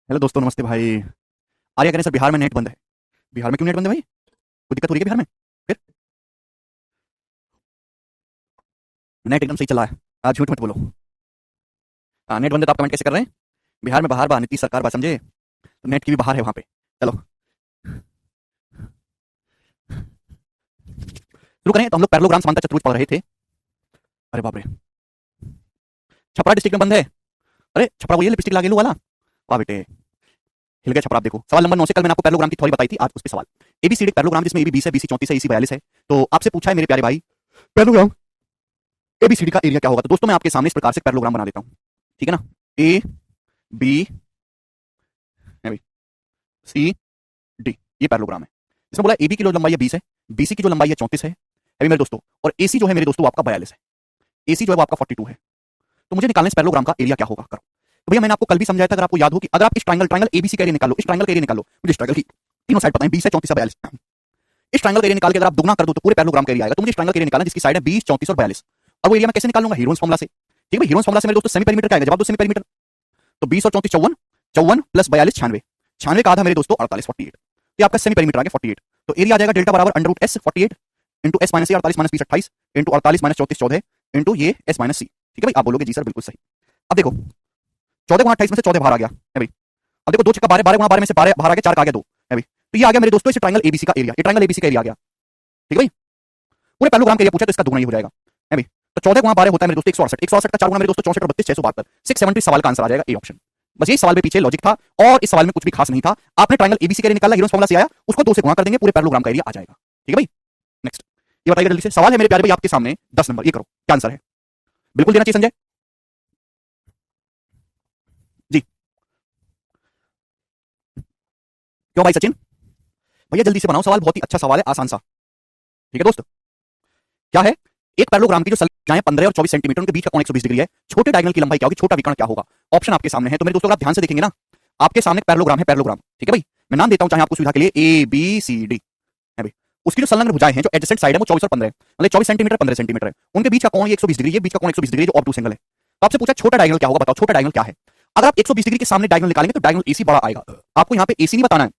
Hello दोस्तों, नमस्ते भाई। आर्या कह रहे हैं सर बिहार में नेट बंद है। बिहार में क्यों नेट बंद है भाई? कोई दिक्कत हो रही है क्या बिहार में? फिर नेट एकदम सही चला है। आज झूठ मत बोलो। हाँ, नेट बंद है तो आप कमेंट कैसे कर रहे हैं? बिहार में बाहर बा नीतीश सरकार बा, समझे? तो नेट की भी बाहर है वहाँ पे। चलो शुरू करें। तो हम लोग पैरेललोग्राम समांतर चतुर्भुज पढ़ रहे थे। अरे बाप रे, छपरा डिस्ट्रिक्ट में बंद है। अरे छपरा वो ये लिपस्टिक लागे वाला। वाह बेटे, हिल गया छपरा। आप देखो सवाल नंबर 9 से कल मैंने आपको पैरेललोग्राम की थ्योरी बताई थी, आज उस पे सवाल। एबीसीडी पैरेललोग्राम जिसमें एबी 20 है, बीसी 34 है, ईसी 42 है। तो आपसे पूछा है मेरे प्यारे भाई, पैरेललोग्राम एबीसीडी का एरिया क्या होगा? तो दोस्तों मैं आपके सामने इस प्रकार से पैरेललोग्राम बना देता हूँ। ठीक है ना? ए बी है भाई, सी डी, ये पैरेललोग्राम है। इसमें बोला एबी की जो लंबाई है 20 है, बीसी की जो लंबाई है 34 है अभी मेरे दोस्तों, और एसी जो है मेरे दोस्तों वो आपका 42 है। एसी जो है वो आपका 42 है। तो मुझे निकालना है इस पैरेललोग्राम का एरिया क्या होगा। करो। तो भैया मैंने आपको कल भी समझाया था, अगर आपको याद हो, कि अगर आप इस ट्रायंगल ट्रायंगल एबीसी का एरिया निकालो, इस ट्रायंगल का एरिया निकालो, मुझे इस ट्रायंगल की तीनों साइड पता है, 20 है, 34 है, 42। इस ट्रायंगल का एरिया निकाल के अगर आप दुगना कर दो तो पूरे पैरेललोग्राम का एरिया आएगा। तो मुझे इस ट्रायंगल का एरिया निकालना जिसकी साइड है 20, 34 और 42। और वो एरिया मैं कैसे निकाल लूंगा? हीरोन्स फॉर्मुला से। ठीक है, हीरोन्स फॉर्मुला से मेरे दोस्तों सेमी पेरीमीटर का आएगा। जवाब दो, सेमी पेरीमीटर। तो 20 और 34 54, 54 प्लस 42 96। 96 का आधा मेरे दोस्तों 48, 48। ये आपका सेमी पेरीमीटर आ गया 48। तो एरिया आ जाएगा डेल्टा बराबर under root S 48 into S minus 48 minus 20 28 into 48 minus 34 14 into ये एस माइनस सी। ठीक है भाई, आप बोलोगे जी सर बिल्कुल सही। अब देखो 14 गुणा 28 में से 14 बाहर आ गया है भाई। अब देखो 2 छक्का 12, 12 गुणा 12 में से 12 बाहर आ गया, 4 का आ गया 2 है भाई। तो ये आ गया मेरे दोस्तों इस ट्रायंगल एबीसी का एरिया। ये ट्रायंगल एबीसी का एरिया आ गया। ठीक है भाई, पूरे पैरेललोग्राम का एरिया पूछा तो इसका दुगना ही हो जाएगा है भाई। तो 14 गुणा 12 होता है मेरे दोस्तों 168, 168 का 4 गुणा मेरे दोस्तों 64 और 32 672, 670 सवाल का आंसर आ जाएगा ए ऑप्शन। बस यही सवाल में पीछे लॉजिक था, और इस सवाल में कुछ भी खास नहीं था। आपने ट्रायंगल एबीसी का एरिया निकाला, हीरोन्स फॉर्मूला से आया, उसको 2 से गुणा कर देंगे, पूरे पैरेललोग्राम का एरिया आ जाएगा। ठीक है भाई, नेक्स्ट। ये बताइए जल्दी से, सवाल है मेरे प्यारे भाई आपके सामने 10 नंबर, ये करो क्या आंसर है? बिल्कुल देना चाहिए संजय जी। क्यों भाई सचिन? भैया जल्दी से बनाओ सवाल, बहुत ही अच्छा सवाल है, आसान सा। ठीक है दोस्त, क्या है? एक पैरेललोग्राम की जो सलाइयां 15 और 24 सेंटीमीटर, उनके बीच का कोण 120 डिग्री है। छोटे डायगोनल की लंबाई क्या होगी? छोटा विकर्ण क्या होगा? ऑप्शन आपके सामने है। तो मेरे दोस्तों अगर आप ध्यान से देखेंगे ना, आपके सामने पैरेललोग्राम है, पैरेललोग्राम। ठीक है भाई, मैं नाम देता हूं चाहे आपको सुविधा के लिए, ए बी सी डी है भाई। उसकी जो संलग्न भुजाएं हैं, जो एडजेसेंट साइड है, वो 24 और 15 है, मतलब 24 सेंटीमीटर 15 सेंटीमीटर है। उनके बीच का कोण 120 डिग्री है, बीच का कोण 120 डिग्री जो ऑब्टूस एंगल है। तो आपसे पूछा छोटा डायगोनल क्या होगा, बताओ छोटा डायगोनल क्या है? अगर आप 120 डिग्री के सामने डायगोनल निकालेंगे तो डायगोनल एसी बड़ा आएगा। आपको यहाँ पे एसी नहीं बताना है,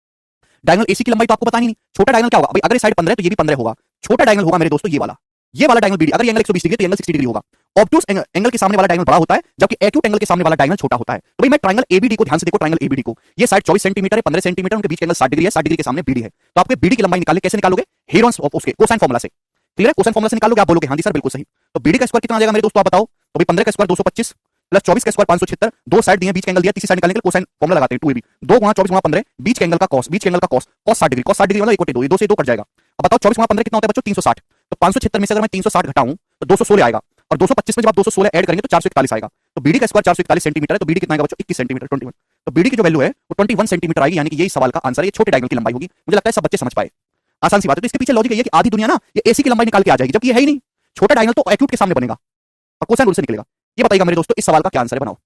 डायगोनल एसी की लंबाई तो आपको बतानी नहीं। छोटा डायगोनल क्या होगा भाई? अगर ये साइड 15 है तो ये भी 15 होगा। छोटा डायगोनल होगा मेरे दोस्तों ये वाला डायगोनल बीडी। अगर ये एंगल 120 डिग्री तो एंगल 60 डिग्री होगा। ऑब्टूस एंगल के सामने वाला डायगोनल बड़ा होता है, जबकि एक्यूट एंगल के सामने वाला डायगोनल छोटा होता है। तो भाई मैं ट्रायंगल एबीडी को ध्यान से देखो, ट्रायंगल एबीडी को, ये साइड 24 सेंटीमीटर है, 15 सेंटीमीटर, उनके बीच का एंगल 60 डिग्री है, 60 डिग्री के सामने बीडी है। तो आपके बीडी की लंबाई निकालने कैसे निकालोगे? हीरोन्स ऑफ उसके कोसाइन फार्मूला से। क्लियर है? कोसाइन फार्मूला से निकालोगे। आप बोलोगे हाँ जी सर बिल्कुल सही। तो बीडी का स्क्वायर कितना आ जाएगा मेरे दोस्तों, आप बताओ। तो भाई 15 का स्क्वायर 225 प्लस 24 का स्क्वायर 576, दो साइड दिए, बीच का एंगल दिया, तीसरी साइड निकालने के लिए कोसाइन फार्मूला लगाते हैं 2ab। 2 गुणा 24 गुणा 15, बीच के एंगल का कॉस, बीच के एंगल का cos, cos 60 degree, cos 60 degree मतलब 1/2, ये 2 से 2 कट जाएगा। अब बताओ 24 गुणा 15 कितना होता है बच्चों? 360। तो 576 में से अगर मैं 360 घटाऊं तो 216 आएगा, और 225 में जब आप 216 ऐड करेंगे तो 441 आएगा। तो बीडी का स्क्वायर 441 सेंटीमीटर है, तो बीडी कितना आएगा बच्चों? 21 सेंटीमीटर, 21। तो बीडी की जो वैल्यू है वो 21 सेंटीमीटर आएगी, यानी कि यही सवाल का आंसर है। ये छोटे डायगोनल की लंबाई होगी। मुझे लगता है सब बच्चे समझ पाए, आसान सी बात है। तो इसके पीछे लॉजिक ये है कि आधी दुनिया ना ये एसी की लंबाई निकाल के आ जाएगी, जबकि ये है ही नहीं। छोटा डायगोनल तो एक्यूट के सामने बनेगा और कोसाइन रूल से निकलेगा। ये बताइएगा मेरे दोस्तों इस सवाल का क्या आंसर है, बनाओ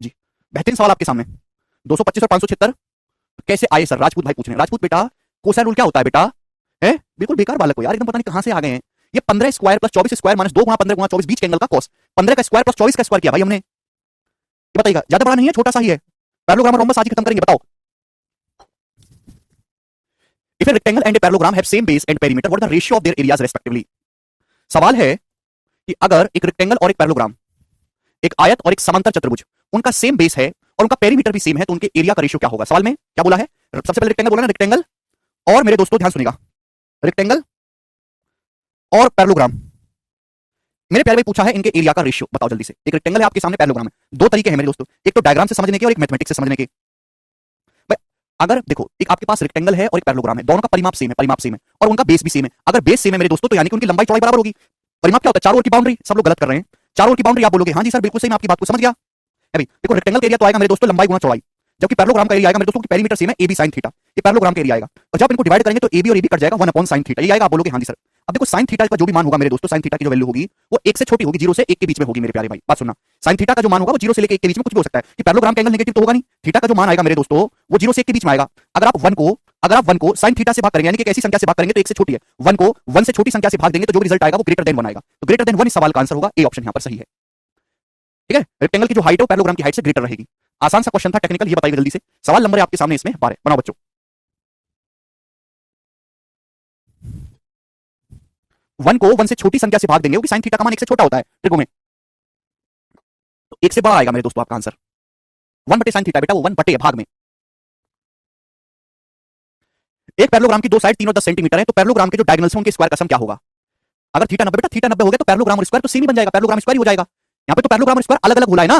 जी। बेहतरीन सवाल आपके सामने। 225 और 576 कैसे आए सर? राजपूत भाई पूछ रहे हैं। राजपूत बेटा, कोसाइन रूल क्या होता है बेटा? है बिल्कुल बेकार बालक हो यार, एकदम पता नहीं कहां से आ गए हैं। ये 15 स्क्वायर प्लस 24 स्क्वायर माइनस 2 गुणा 15 गुणा 24, बीच के एंगल का कॉस। 15 का स्क्वायर प्लस 24 का स्क्वायर किया भाई हमने। ये बताइएगा, ज्यादा बड़ा नहीं है, छोटा सा ही है। पैरेललोग्राम और रोम्बस आज ही खत्म करेंगे, बताओ। If a rectangle and a parallelogram have same base and perimeter, what is the ratio of their areas respectively? सवाल है कि अगर एक रेक्टेंगल और एक पैरेललोग्राम, एक आयत और एक समांतर चतुर्भुज, उनका सेम बेस है और उनका पेरीमीटर भी सेम है, तो उनके एरिया का रेशियो क्या होगा? सवाल में क्या बोला है? सबसे पहले रेक्टेंगल बोला ना, रेक्टेंगल और मेरे दोस्तों ध्यान सुनिएगा, रेक्टेंगल और पैरेललोग्राम। मेरे प्यारे भाई पूछा है इनके एरिया का रेशियो बताओ जल्दी से। एक रेक्टेंगल है आपके सामने, पैरेललोग्राम है। दो तरीके हैं मेरे दोस्तों, एक तो डायग्राम से समझने के और एक मैथमेटिक्स से समझने के। भाई अगर देखो एक आपके पास रेक्टेंगल है और एक पैरेललोग्राम है, दोनों का परिमाप सेम है, परिमाप सेम है, और उनका बेस भी सेम है। अगर बेस सेम है मेरे दोस्तों तो यानी कि उनकी लंबाई चौड़ाई बराबर होगी। परिमाप क्या होता है? चारों ओर की बाउंड्री। सब लोग गलत कर रहे हैं। चारों ओर की बाउंड्री। आप बोलोगे हाँ जी सर बिल्कुल सही, मैं आपकी बात को समझ गया। अभी देखो रेक्टेंगल का एरिया तो आएगा मेरे दोस्तों लंबाई गुणा चौड़ाई, जबकि पैरेललोग्राम का एरिया आएगा मेरे दोस्तों की पेरीमीटर सेम है, ए बी साइन थीटा। ये पैरेललोग्राम का एरिया आएगा, और जब इनको डिवाइड करेंगे तो ए बी और ए बी कट जाएगा, 1/sin थीटा ये आएगा। आप बोलोगे हाँ जी सर। अब देखो साइन थीटा का जो भी मान होगा मेरे दोस्तों, साइन थीटा की जो वैल्यू होगी वो 1 से छोटी होगी, 0 से 1 के बीच में होगी मेरे प्यारे भाई। बात सुनना, साइन थीटा का जो मान होगा वो 0 से लेकर 1 के बीच में कुछ भी हो सकता है, कि पैरेललोग्राम का एंगल नेगेटिव तो होगा नहीं। थीटा का जो मान आएगा मेरे दोस्तों वो 0 से 1 के बीच में आएगा। अगर आप 1 को साइन थीटा से भाग करेंगे, यानी कि एक ऐसी संख्या से भाग करेंगे तो 1 से छोटी है, 1 को 1 से छोटी संख्या से भाग देंगे तो जो रिजल्ट आएगा वो ग्रेटर देन 1 आएगा। तो ग्रेटर देन 1 इस सवाल का आंसर होगा, ए ऑप्शन यहां पर सही है। ठीक है, रेक्टेंगल की जो हाइट है वो पैरेललोग्राम की हाइट से ग्रेटर रहेगी। आसान सा क्वेश्चन था, टेक्निकल, ये बताइए जल्दी से। सवाल नंबर है आपके सामने इसमें 12, बनाओ बच्चों। 1 को 1 से छोटी संख्या से भाग देंगे क्योंकि साइन थीटा का मान 1 से छोटा होता है त्रिकोण में, तो 1 से बड़ा आएगा मेरे दोस्तों आपका आंसर। 1 बटे साइन थीटा बेटा, वो 1 बटे भाग में। एक पैरेललोग्राम की दो साइड 3 और 10 सेंटीमीटर है, तो पैरेललोग्राम के जो डायगोनल्स हैं उनके स्क्वायर का सम क्या होगा? अगर थीटा 90 बेटा, थीटा 90 हो गया तो पैरेललोग्राम और स्क्वायर तो सेम ही बन जाएगा, पैरेललोग्राम स्क्वायर ही हो जाएगा। यहाँ पे तो पैरेललोग्राम और स्क्वायर अलग अलग बोला है ना।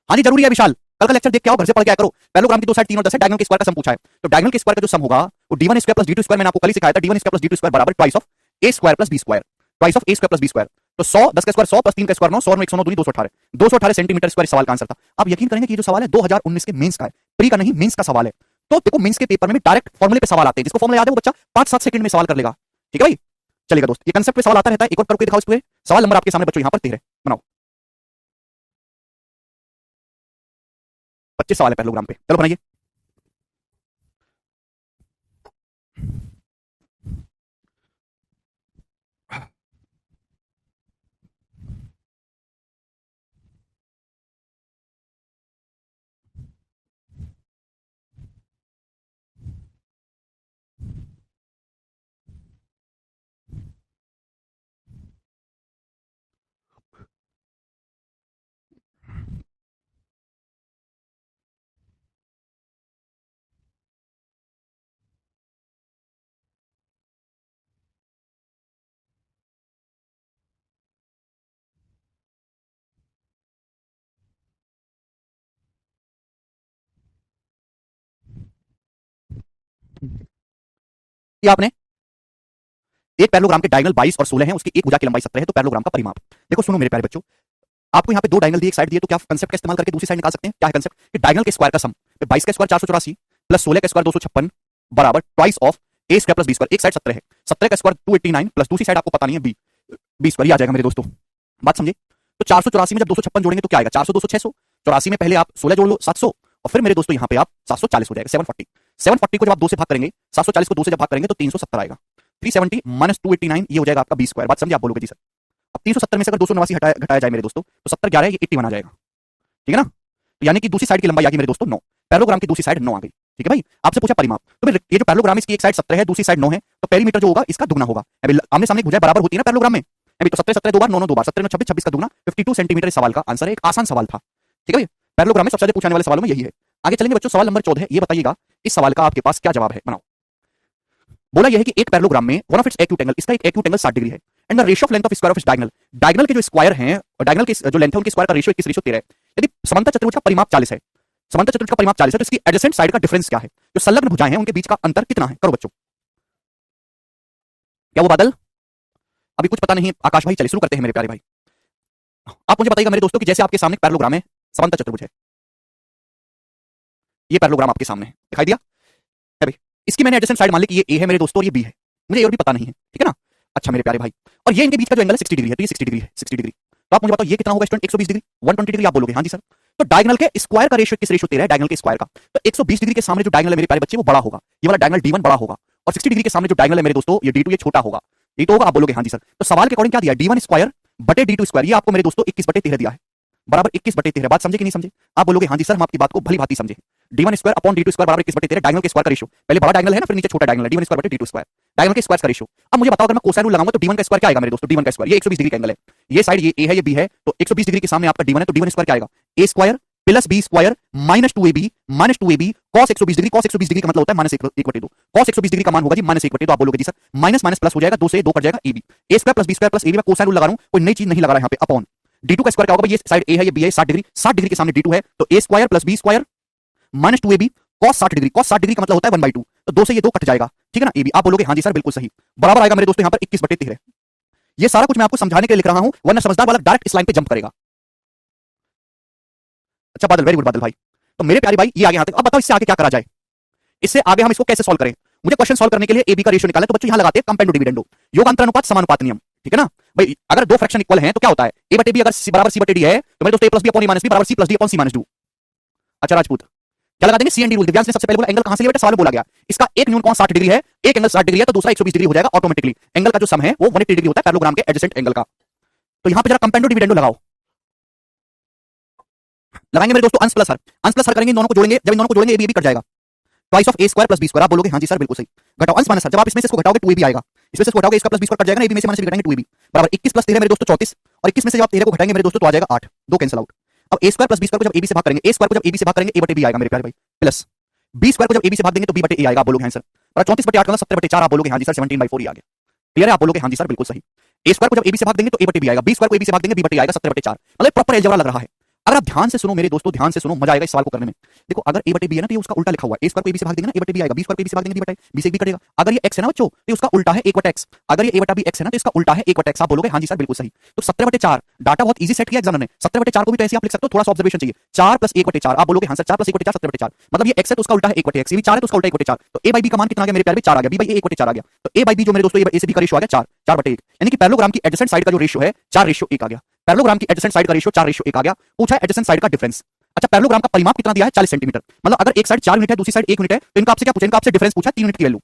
हाँ जी जरूरी है विशाल, कल का लेक्चर देख के आओ, घर से पढ़ के आया करो। पैरेललोग्राम की दो साइड 3 और 10 है, डायगोनल के स्क्वायर का सम पूछा है, तो डायगोनल के स्क्वायर का जो सम होगा वो d1 square plus d2 square, मैंने आपको कल ही सिखाया था, d1 square plus d2 square बराबर twice of a square plus b square, twice of a square plus b square. तो 100 10 का स्क्वायर 100 प्लस 3 का स्क्वायर 9, 100 में 109 दूनी 218, 218 सेंटीमीटर स्क्वायर सवाल का आंसर था। आप यकीन करेंगे कि ये जो सवाल है 2019 के मेंस का है, प्री का नहीं, मेंस का सवाल है। तो देखो मेंस के पेपर में डायरेक्ट फॉर्मूले पे सवाल आते हैं, जिसको फॉर्मूला याद है वो बच्चा 5-7 सेकंड में सवाल कर लेगा। ठीक है भाई, चलेगा दोस्त, ये कंसेप्ट पे सवाल आता रहता है। एक और करके दिखाओ इस पे। सवाल नंबर आपके सामने बच्चों यहाँ पर 13 बनाओ। 25 सवाल है पैरेललोग्राम पे, चलो बनाइए। ये आपने एक पैरेललोग्राम के डायगोनल 22 और 16 हैं, उसकी एक भुजा की लंबाई 17 है, तो पैरेललोग्राम का परिमाप। देखो सुनो मेरे प्यारे बच्चों, आपको यहाँ पे दो डायगोनल दिए, एक साइड दिए, तो क्या कंसेप्ट का इस्तेमाल करके दूसरी साइड निकाल सकते हैं? क्या है कंसेप्ट कि डायगोनल के स्क्वायर का सम, 22 का स्क्वायर 484 प्लस 16 का स्क्वायर 256 बराबर twice of a square plus b square. एक साइड 17 है, 17 का स्क्वायर 289 प्लस दूसरी साइड आपको पता नहीं है b स्क्वायर, आ जाएगा मेरे दोस्तों। बात समझे? तो 484 में जब 256 जोड़ेंगे तो क्या आएगा? 400 200 600, 84 में पहले आप 16 जोड़ लो 700, और फिर मेरे दोस्तों यहाँ पे आप 740 हो जाएगा, 740। 740 को जब आप 2 से भाग करेंगे, 740 को 2 से जब भाग करेंगे तो 370 आएगा। 370 माइनस 289 ये हो जाएगा आपका b स्क्वायर। बात समझे? आप बोलोगे जी सर। अब 370 में से अगर 289 घटाया जाए मेरे दोस्तों, तो 70 11 ये 81 आ जाएगा। ठीक है ना? तो यानी कि दूसरी साइड की लंबाई आ गई मेरे दोस्तों 9, पैरेललोग्राम की दूसरी साइड 9 आ गई। ठीक है भाई, आपसे पूछा परिमाप, तो ये जो पैरेललोग्राम है इसकी एक साइड 17 है, दूसरी साइड 9 है, तो पेरीमीटर जो होगा इसका दुगना होगा। अभी आमने सामने भुजाएं बराबर होती है ना पैरेललोग्राम में, अभी तो 17 17 दो बार, 9 9 दो बार, 17 9 26 26 का दुगना 52 सेंटीमीटर सवाल का आंसर है। एक आसान सवाल था। ठीक है भाई, पैरेललोग्राम में सबसे ज्यादा पूछने वाले सवालों में यही है। आगे चलेंगे बच्चों, सवाल नंबर 14, ये बताइएगा इस सवाल का आपके पास क्या जवाब है, बनाओ। बोला यह है कि एक पैरेललोग्राम में one of its acute angle, इसका एक एक्यूट एंगल 60 डिग्री है, and the ratio of length of square of its diagonal, diagonal के जो स्क्वायर हैं और डायगोनल के जो लेंथ है उनके स्क्वायर का रेशियो 21 रेशियो 13 है। यदि समांतर चतुर्भुज का परिमाप 40 है, समांतर चतुर्भुज का परिमाप 40 है, तो इसकी एडजेसेंट साइड का डिफरेंस क्या है? जो संलग्न भुजाएं हैं उनके बीच का अंतर कितना है? करो बच्चों। क्या वो बादल? अभी कुछ पता नहीं आकाश भाई, चलिए शुरू करते हैं मेरे प्यारे भाई। आप मुझे बताइएगा मेरे दोस्तों कि जैसे आपके सामने पैरेललोग्राम है, समांतर चतुर्भुज है, ये पैरेललोग्राम आपके सामने है, दिखाई दिया है भाई? इसकी मैंने एडजेसेंट साइड मान ली कि ये ए है मेरे दोस्तों और ये बी है, मुझे और भी पता नहीं है। ठीक है ना? अच्छा मेरे प्यारे भाई, और ये इनके बीच का जो एंगल है 60 डिग्री है, तो ये 60 डिग्री है, 60 डिग्री। तो आप मुझे बताओ ये कितना होगा स्टूडेंट? 120 डिग्री, 120 डिग्री आप बोलोगे हाँ जी सर। तो डायगोनल के स्क्वायर का रेशियो किस रेशियो 13 है, डायगोनल के स्क्वायर का, तो 120 डिग्री के सामने जो डायगोनल है मेरे प्यारे बच्चे वो बड़ा होगा, ये वाला डायगोनल d1 बड़ा होगा, और 60 डिग्री के सामने जो डायगोनल है मेरे दोस्तों ये d2 ये छोटा होगा। ये तो होगा, आप बोलोगे हाँ जी सर। तो सवाल के अकॉर्डिंग क्या दिया है? d1 स्क्वायर बटे d2 स्क्वायर, ये आपको मेरे दोस्तों 21 बटे 13 दिया है, बराबर 21 बटे 13। बात समझे कि नहीं समझे? आप बोलोगे हाँ जी सर, हम आपकी बात को भली भांति समझे। d1 square upon d2 square बराबर 21 बटे 13, डायगोनल के स्क्वायर का रेशियो, पहले बड़ा डायगोनल है ना, फिर नीचे छोटा डायगोनल है, d1 स्क्वायर बटे d2 स्क्वायर, डायगोनल के स्क्वायर का रेशियो। अब मुझे बताओ अगर मैं कोसाइन रूल लगाऊंगा तो d1 का स्क्वायर क्या आएगा मेरे दोस्तों? d1 का स्क्वायर, ये 120 डिग्री का एंगल है, ये साइड ये a है ये b है, तो 120 डिग्री के सामने आपका d1 है, तो d1 स्क्वायर क्या आएगा? a square plus b square minus 2ab cos 120 degree, cos 120 degree का मतलब होता है माइनस 1/2, cos 120 डिग्री का मान होगा जी माइनस 1/2। आप बोलोगे जी सर माइनस माइनस प्लस हो जाएगा, 2 से 2 कट जाएगा, ab a square plus b square plus ab, मैं कोसाइन रूल लगा रहा हूं, कोई नई चीज नहीं लगा रहा यहां पे, अपॉन d2 का स्क्वायर क्या होगा? ये साइड a है ये b है, 60 डिग्री, 60 डिग्री के सामने d2 है, तो a square plus b square minus 2ab cos 60 degree, cos 60 degree का मतलब होता है 1/2, तो 2 से ये 2 कट जाएगा। ठीक है ना? ab आप बोलोगे हाँ जी सर बिल्कुल सही, बराबर आएगा मेरे दोस्तों यहाँ पर 21 बटे 13। ये सारा कुछ मैं आपको समझाने के लिए लिख रहा हूं, वरना समझदार वाला डायरेक्ट इस लाइन पे जंप करेगा। अच्छा बादल, वेरी गुड बादल भाई। तो मेरे प्यारे भाई ये आगे यहाँ तक, अब बताओ इससे आगे क्या करा जाए, इससे आगे हम इसको कैसे सॉल्व करें? मुझे क्वेश्चन सॉल्व करने के लिए ab का रेशियो निकालना है, तो बच्चों यहाँ लगाते हैं कंपेंडो डिविडेंडो, योग अंतरानुपात समानुपात नियम। ठीक है ना भाई? अगर दो फ्रैक्शन इक्वल हैं तो क्या होता है? a बटे b अगर c बराबर c बटे d है, तो मेरे दोस्तों a plus b upon a minus b बराबर c plus d upon c minus 2। अच्छा राजपूत, क्या लगा देंगे? सी एंड डी रूल। दिव्यांश ने सबसे पहले बोला एंगल कहां से लिया बेटा? सवाल में बोला गया इसका एक न्यून कोण 60 डिग्री है, एक एंगल 60 डिग्री है, तो दूसरा 120 डिग्री हो जाएगा ऑटोमेटिकली। एंगल का जो सम है वो 180 डिग्री होता है पैरेललोग्राम के एडजेसेंट एंगल का। तो यहां पे जरा कंपेंडो डिविडेंडो लगाओ, लगाएंगे मेरे दोस्तों अंश प्लस हर, अंश प्लस हर करेंगे, इन दोनों को जोड़ेंगे, जब इन दोनों को जोड़ेंगे ए बी कट जाएगा, twice of A square plus B square. आप बोलोगे हाँ जी सर बिल्कुल सही। घटाओ अंश माइनस हर, जब आप इसमें से इसको घटाओगे 2ab आएगा, इसमें से इसको घटाओगे इसका प्लस बी स्क्वायर कट जाएगा ना, ए बी में से माइनस बी घटाएंगे 2ab बराबर 21 प्लस 13 मेरे दोस्तों 34, और 21 में से जब आप 13 को घटाएंगे मेरे दोस्तों तो आ जाएगा 8, दो कैंसिल आउट। अब ए स्क्वायर प्लस बी स्क्वायर को जब ए बी से भाग करेंगे, ए स्क्वायर को जब ए बी से भाग करेंगे ए बटे बी आएगा मेरे प्यारे भाई, प्लस बी स्क्वायर को जब ए बी से भाग देंगे तो बी बटे ए आएगा। आप बोलोगे हाँ सर। और 34 बटे 8 का 70 बटे 4, आप बोलोगे हाँ जी सर 17/4 ही आ गया। क्लियर है? आप बोलोगे हाँ जी सर बिल्कुल सही। ए स्क्वायर को जब ए बी से भाग देंगे तो ए बटे बी आएगा, बी स्क्वायर को ए बी से भाग देंगे बी बटे आएगा 70 बटे 4, मतलब प्रॉपर अलजेब्रा लग रहा है। अगर आप ध्यान से सुनो मेरे दोस्तों, ध्यान से सुनो, मजा आएगा इस सवाल को करने में। देखो अगर ए बटे बी है ना तो ये उसका उल्टा लिखा हुआ है, ए स्क्वायर को ए बी से भाग देंगे ना ए बटे बी आएगा, बी स्क्वायर को ए बी से भाग देंगे बी बटे बी से बी कटेगा। अगर ये x है ना बच्चों तो उसका उल्टा है 1 बटा x, अगर ये a बटा बी x है ना तो इसका उल्टा है 1 बटा x। आप बोलोगे हाँ जी सर बिल्कुल सही। तो 70 बटे 4 डाटा बहुत इजी सेट किया एग्जामिनर ने, 70 बटे 4 को भी तो ऐसे आप लिख सकते हो, थोड़ा सा ऑब्जर्वेशन चाहिए, 4 प्लस 1 बटे 4। आप बोलोगे हाँ सर 4 प्लस 1 बटे 4 70 बटे 4, मतलब ये x है तो उसका उल्टा है 1 बटे x, ये भी 4 है तो उसका उल्टा 1 बटे 4, तो a बाई b का मान कितना आ गया मेरे प्यारे में 4 आ गया, b बाई a 1 बटे 4 आ गया। तो a बाई b जो मेरे दोस्तों a से b का रेशियो आ गया 4 बटे 1, यानी कि पैरेललोग्राम की एडजेसेंट साइड का जो रेशियो है 4:1 आ गया। पैरेललोग्राम की एडजेसेंट साइड का रेशियो 4:1 आ गया। पूछा है एडजेसेंट साइड का डिफरेंस। अच्छा पैरेललोग्राम का परिमाप कितना दिया है 40 सेंटीमीटर, मतलब अगर एक साइड 4 यूनिट है दूसरी साइड 1 यूनिट है तो इनका आपसे क्या पूछा, इनका आपसे डिफरेंस पूछा 3 यूनिट की वैल्यू,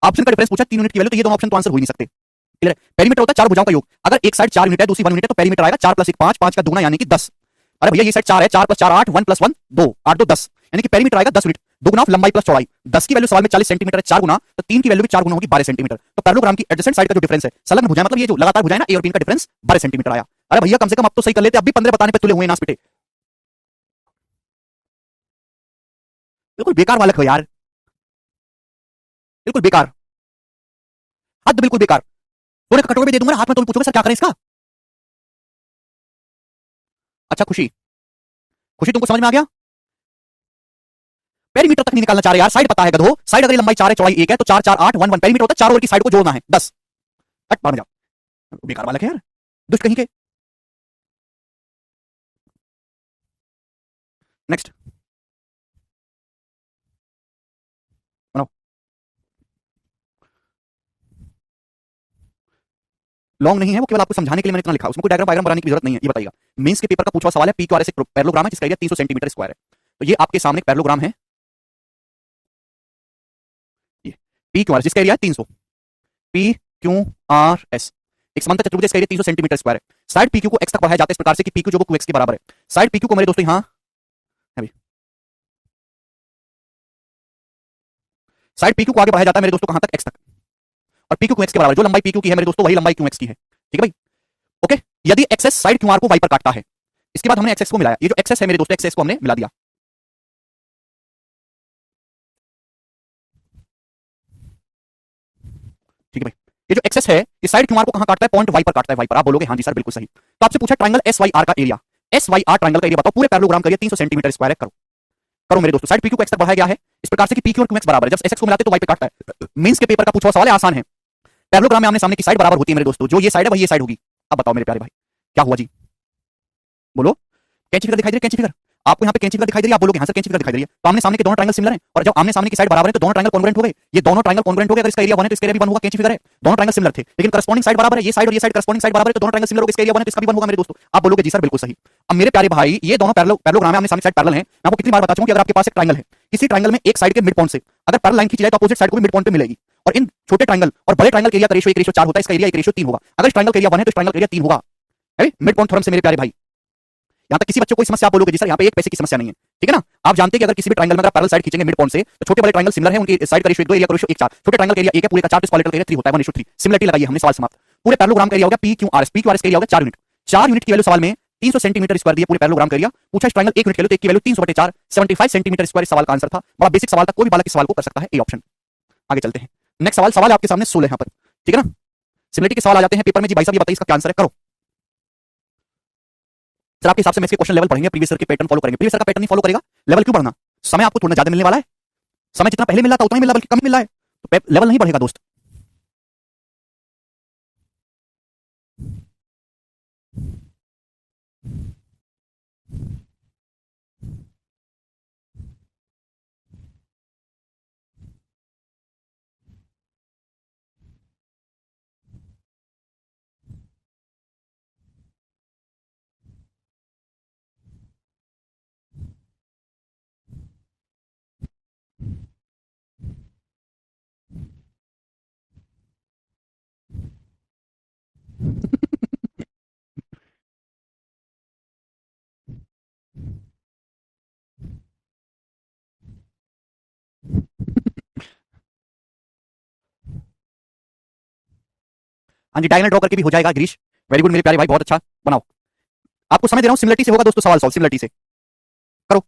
ऑप्शन का डिफरेंस पूछा 3 यूनिट की वैल्यू, तो ये दोनों ऑप्शन तो आंसर हो ही नहीं सकते। क्लियर है? पेरीमीटर होता है चार भुजाओं का योग, अगर एक साइड 4 यूनिट है दूसरी 1 यूनिट है तो पेरीमीटर आएगा 4 + 1 5, 5 का दुगना यानी कि 10। अरे भैया ये साइड 4 है, 4 + 4 8, 1 + 1 2, 8 2 10, यानी कि पेरीमीटर आएगा 10 यूनिट, दुगना ऑफ लंबाई प्लस चौड़ाई। 10 की वैल्यू सवाल में 40 सेंटीमीटर है, 4 गुना, तो 3 की वैल्यू भी 4 गुना होगी 12 सेंटीमीटर। तो पैरेललोग्राम की एडजेसेंट साइड का जो डिफरेंस है संलग्न भुजाएं, मतलब ये जो लगातार भुजाएं ना ए और बी का डिफरेंस 12 सेंटीमीटर आया। अरे भैया कम से कम अब तो सही कर लेते, अब भी 15 बताने पे तुले हुए नास पिटे। बिल्कुल बेकार वालक हो यार, बिल्कुल बेकार, हद बिल्कुल बेकार। सोने का कटोरा भी दे दूंगा हाथ में तो भी पूछोगे सर क्या करें इसका। अच्छा खुशी, खुशी तुमको समझ में आ गया? पेरीमीटर तक नहीं निकालना चाह रहे यार, साइड पता है गधो, साइड अगर लंबाई 4 है चौड़ाई 1 है तो 4 4 8 1 1, पेरीमीटर होता है चारों ओर की साइड को जोड़ना है 10। हट बाहर में जाओ, बेकार वाला है यार, दुष्ट कहीं के। नेक्स्ट बनाओ। लॉन्ग नहीं है वो, केवल आपको समझाने के लिए मैंने इतना लिखा, उसमें कोई डायग्राम बनाने की जरूरत नहीं है। ये बताइएगा मेंस के पेपर का पूछा सवाल है, पी क्यू आर एस एक पैरेललोग्राम है जिसका एरिया 300 सेंटीमीटर स्क्वायर है। तो ये आपके सामने पैरेललोग्राम है, ये पी क्यू आर जिसका एरिया है 300, पी क्यू आर एस एक समांतर चतुर्भुज इसका एरिया 300 सेंटीमीटर स्क्वायर है। साइड पीक्यू को एक्स तक बढ़ाया जाता है इस प्रकार से कि पीक्यू जो 2x के बराबर है। साइड पीक्यू को मेरे दोस्तों यहां है भी, साइड पीक्यू को आगे बढ़ाया जाता है मेरे दोस्तों कहां तक, x तक, और पीक्यू को x के बराबर, जो लंबाई पीक्यू की है मेरे दोस्तों वही लंबाई क्यू एक्स की है। ठीक है भाई? ओके, यदि एक्सेस साइड क्यू आर को वाई पर काटता है, इसके बाद हमने एक्सेस को मिलाया, ये जो एक्सेस है मेरे दोस्तों एक्सेस को हमने मिला दिया। ठीक है भाई, ये जो एक्सेस है ये साइड क्यू आर को कहां काटता है, पॉइंट वाई पर काटता है, वाई पर। आप बोलोगे हाँ जी सर बिल्कुल सही। तो आपसे पूछा ट्रायंगल एस वाई आर का area, S Y R triangle का एरिया बताओ, पूरे पैरेललोग्राम का एरिया 300 सेंटीमीटर स्क्वायर है। करो करो मेरे दोस्तों, साइड पीक्यू को एक्स तक बढ़ाया गया है इस प्रकार से कि पीक्यू और क्यू एक्स बराबर है, जब एक्स को मिलाते तो वाई पे काटता है। मेंस के पेपर का पूछा सवाल है, आसान है। पैरेललोग्राम में आमने सामने की साइड बराबर होती है मेरे दोस्तों, जो ये साइड है वही ये साइड होगी। अब बताओ मेरे प्यारे भाई क्या हुआ जी, बोलो। कैंची फिगर दिखाई दे रही है, कैंची फिगर आपको यहाँ पे कैंची फिगर दिखाई दे रही है, आप बोलोगे हाँ सर कैंची फिगर दिखाई दे रही है। तो आमने सामने के दोनों ट्रायंगल सिमिलर हैं, और जब आमने सामने की साइड बराबर है तो दोनों ट्रायंगल कॉन्ग्रुएंट हो गए। ये दोनों ट्रायंगल कॉन्ग्रुएंट हो गए, अगर इसका एरिया 1 है तो इसका एरिया भी 1 होगा, कैंची फिगर है। दोनों ट्रायंगल सिमिलर थे लेकिन करस्पॉन्डिंग साइड बराबर है, ये साइड और ये साइड करस्पॉन्डिंग साइड बराबर है, तो दोनों ट्रायंगल सिमिलर हो गए, इसका एरिया 1 है तो इसका भी 1 होगा मेरे दोस्तों। आप बोलोगे जी सर बिल्कुल सही। अब मेरे प्यारे भाई ये दोनों पैरेललोग्राम है, आमने सामने साइड पैरेलल है। मैं आपको कितनी बार बता चुका हूं कि अगर आपके पास एक ट्रायंगल है, किसी ट्रायंगल में एक साइड के मिड पॉइंट से अगर पैरेलल लाइन खींची जाए तो अपोजिट साइड को भी मिड पॉइंट पे मिलेगी। और इन छोटे ट्रायंगल और बड़े ट्रायंगल के एरिया का रेशियो 1:4 होता है, इसका एरिया 1:3 होगा। अगर इस ट्रायंगल का एरिया 1 है तो इस ट्रायंगल का एरिया 3 होगा, मिड पॉइंट थ्योरम से मेरे प्यारे भाई। यहां तक किसी बच्चों को समस्या आप बोलोगे जी सर यहाँ पे एक पैसे की समस्या नहीं है, ठीक है ना। आप जानते हैं कि अगर किसी भी ट्रायंगल में अगर पैरेलल साइड खींचेंगे मिड पॉइंट से तो छोटे बड़े ट्रायंगल सिमिलर है, उनकी साइड का रेशियो 1:2, एरिया का रेशियो 1:4। छोटे ट्रायंगल का एरिया 1 है, पूरे का 4 तो इसका एरिया 3 होता है, 1:3। सिमिलरिटी लगाई हमने, सवाल समाप्त। पूरे पैरेललोग्राम का एरिया होगा P Q R S, P Q R S का एरिया होगा 4 यूनिट। 4 यूनिट की वैल्यू सवाल में 300 सेंटीमीटर स्क्वायर दिया पूरे पैरेललोग्राम का एरिया। पूछा इस ट्रायंगल 1 यूनिट के लिए तो 1 की वैल्यू 300/4 75 सेंटीमीटर स्क्वायर इस सवाल का आंसर था। बड़ा बेसिक सवाल था, कोई भी बालक इस सवाल को कर सकता है, ए ऑप्शन। आगे चलते हैं, नेक्स्ट सवाल, सवाल आपके सामने 16 यहां पर, ठीक है ना। सिमिलरिटी के सवाल आ जाते हैं पेपर में जी। भाई साहब ये बताइए इसका क्या आंसर है, करो सर। आपके हिसाब से मैं इसके क्वेश्चन लेवल पढ़ेंगे, प्रीवियस ईयर के पैटर्न फॉलो करेंगे। प्रीवियस ईयर का पैटर्न नहीं फॉलो करेगा, लेवल क्यों बढ़ना, समय आपको थोड़ा ज्यादा मिलने वाला है। समय जितना पहले मिल रहा था उतना ही मिल रहा है, बल्कि कम मिल रहा है, तो लेवल नहीं बढ़ेगा दोस्त। हाँ जी, डायगोनल ड्रॉ करके भी हो जाएगा गिरीश। वेरी गुड मेरे प्यारे भाई, बहुत अच्छा बनाओ। आपको समय दे रहा हूं, सिमिलरिटी से होगा दोस्तों सवाल सॉल्व, सिमिलरिटी से करो।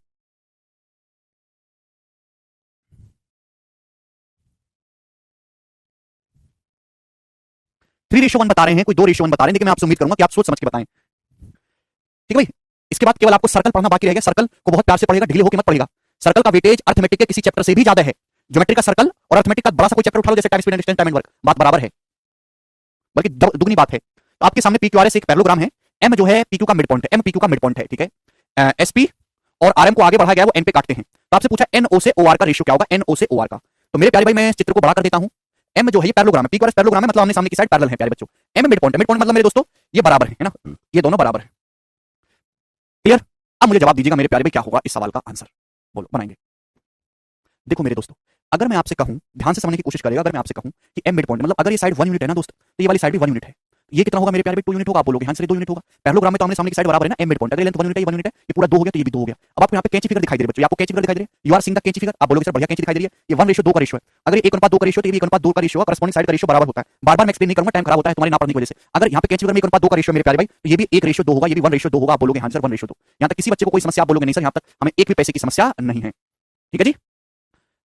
3:1 बता रहे हैं, कोई 2:1 बता रहे हैं, लेकिन मैं आपसे उम्मीद करूंगा कि आप सोच समझ के बताएं। ठीक है भाई, इसके बाद केवल आपको सर्कल पढ़ना बाकी रहेगा। सर्कल को बहुत प्यार से पढ़ेगा, ढीले होकर मत पढ़ेगा। सर्कल का वेटेज अर्थमेटिक के किसी चैप्टर से भी ज्यादा है। ज्योमेट्री का सर्कल और अर्थमेटिक का बड़ा सा कोई चैप्टर उठा लो, जैसे time speed and distance time and work, बात बराबर है, बल्कि दुगनी बात है। तो आपके सामने PQRS एक पैरेललोग्राम है। एम जो है PQ का मिड पॉइंट है, एम PQ का मिड पॉइंट है, ठीक है। SP और RM को आगे बढ़ाया गया, वो N पे काटते हैं। तो आपसे पूछा NO से OR का रेशियो क्या होगा, NO से OR का। तो मेरे प्यारे भाई मैं चित्र को बड़ा कर देता हूं। एम जो है ये पैरेललोग्राम है, PQRS पैरेललोग्राम है, मतलब आमने सामने की साइड पैरेलल है प्यारे बच्चों। एम मिड पॉइंट है, मिड पॉइंट मतलब मेरे दोस्तों ये बराबर है ना, ये दोनों बराबर है। क्लियर? अब मुझे जवाब दीजिएगा मेरे प्यारे भाई, क्या होगा इस सवाल का आंसर, बोलो बनाएंगे। देखो मेरे दोस्तों, अगर मैं आपसे कहूं, ध्यान से समझने की कोशिश करेगा, अगर मैं आपसे कहूं कि एम मिड पॉइंट मतलब अगर ये साइड 1 यूनिट है ना दोस्त, तो ये वाली साइड भी 1 यूनिट है। ये कितना होगा मेरे प्यारे भाई, 2 यूनिट होगा। आप बोलोगे हाँ सर 2 यूनिट होगा। पैरेललोग्राम में तो आमने सामने की साइड बराबर है ना, एम मिड पॉइंट, अगर लेंथ 1 यूनिट है, ये 1 यूनिट है, ये पूरा 2 हो गया तो ये भी 2 हो गया। अब आपको यहाँ पे कैंची फिगर दिखाई दे रही है बच्चों, आपको कैंची फिगर दिखाई दे रही है, यू आर सीइंग द कैंची फिगर। आप बोलोगे सर बढ़िया कैंची दिखाई दे रही है, ये 1:2 का रेशियो है। अगर ये 1:2 का रेशियो तो ये 1:2 का रेशियो, करस्पॉन्डिंग साइड का रेशियो बराबर होता है। बार-बार मैं एक्सप्लेन नहीं करूंगा, टाइम खराब होता है तुम्हारी ना पढ़ने की वजह से। अगर यहाँ पे कैंची फिगर में 1:2 का रेशियो मेरे प्यारे भाई, तो ये भी 1:2 होगा, ये भी 1:2 होगा। आप बोलोगे हाँ सर 1:2। यहाँ तक किसी बच्चे को कोई समस्या, आप बोलोगे नहीं सर यहाँ तक हमें एक भी पैसे की समस्या नहीं है। ठीक है जी,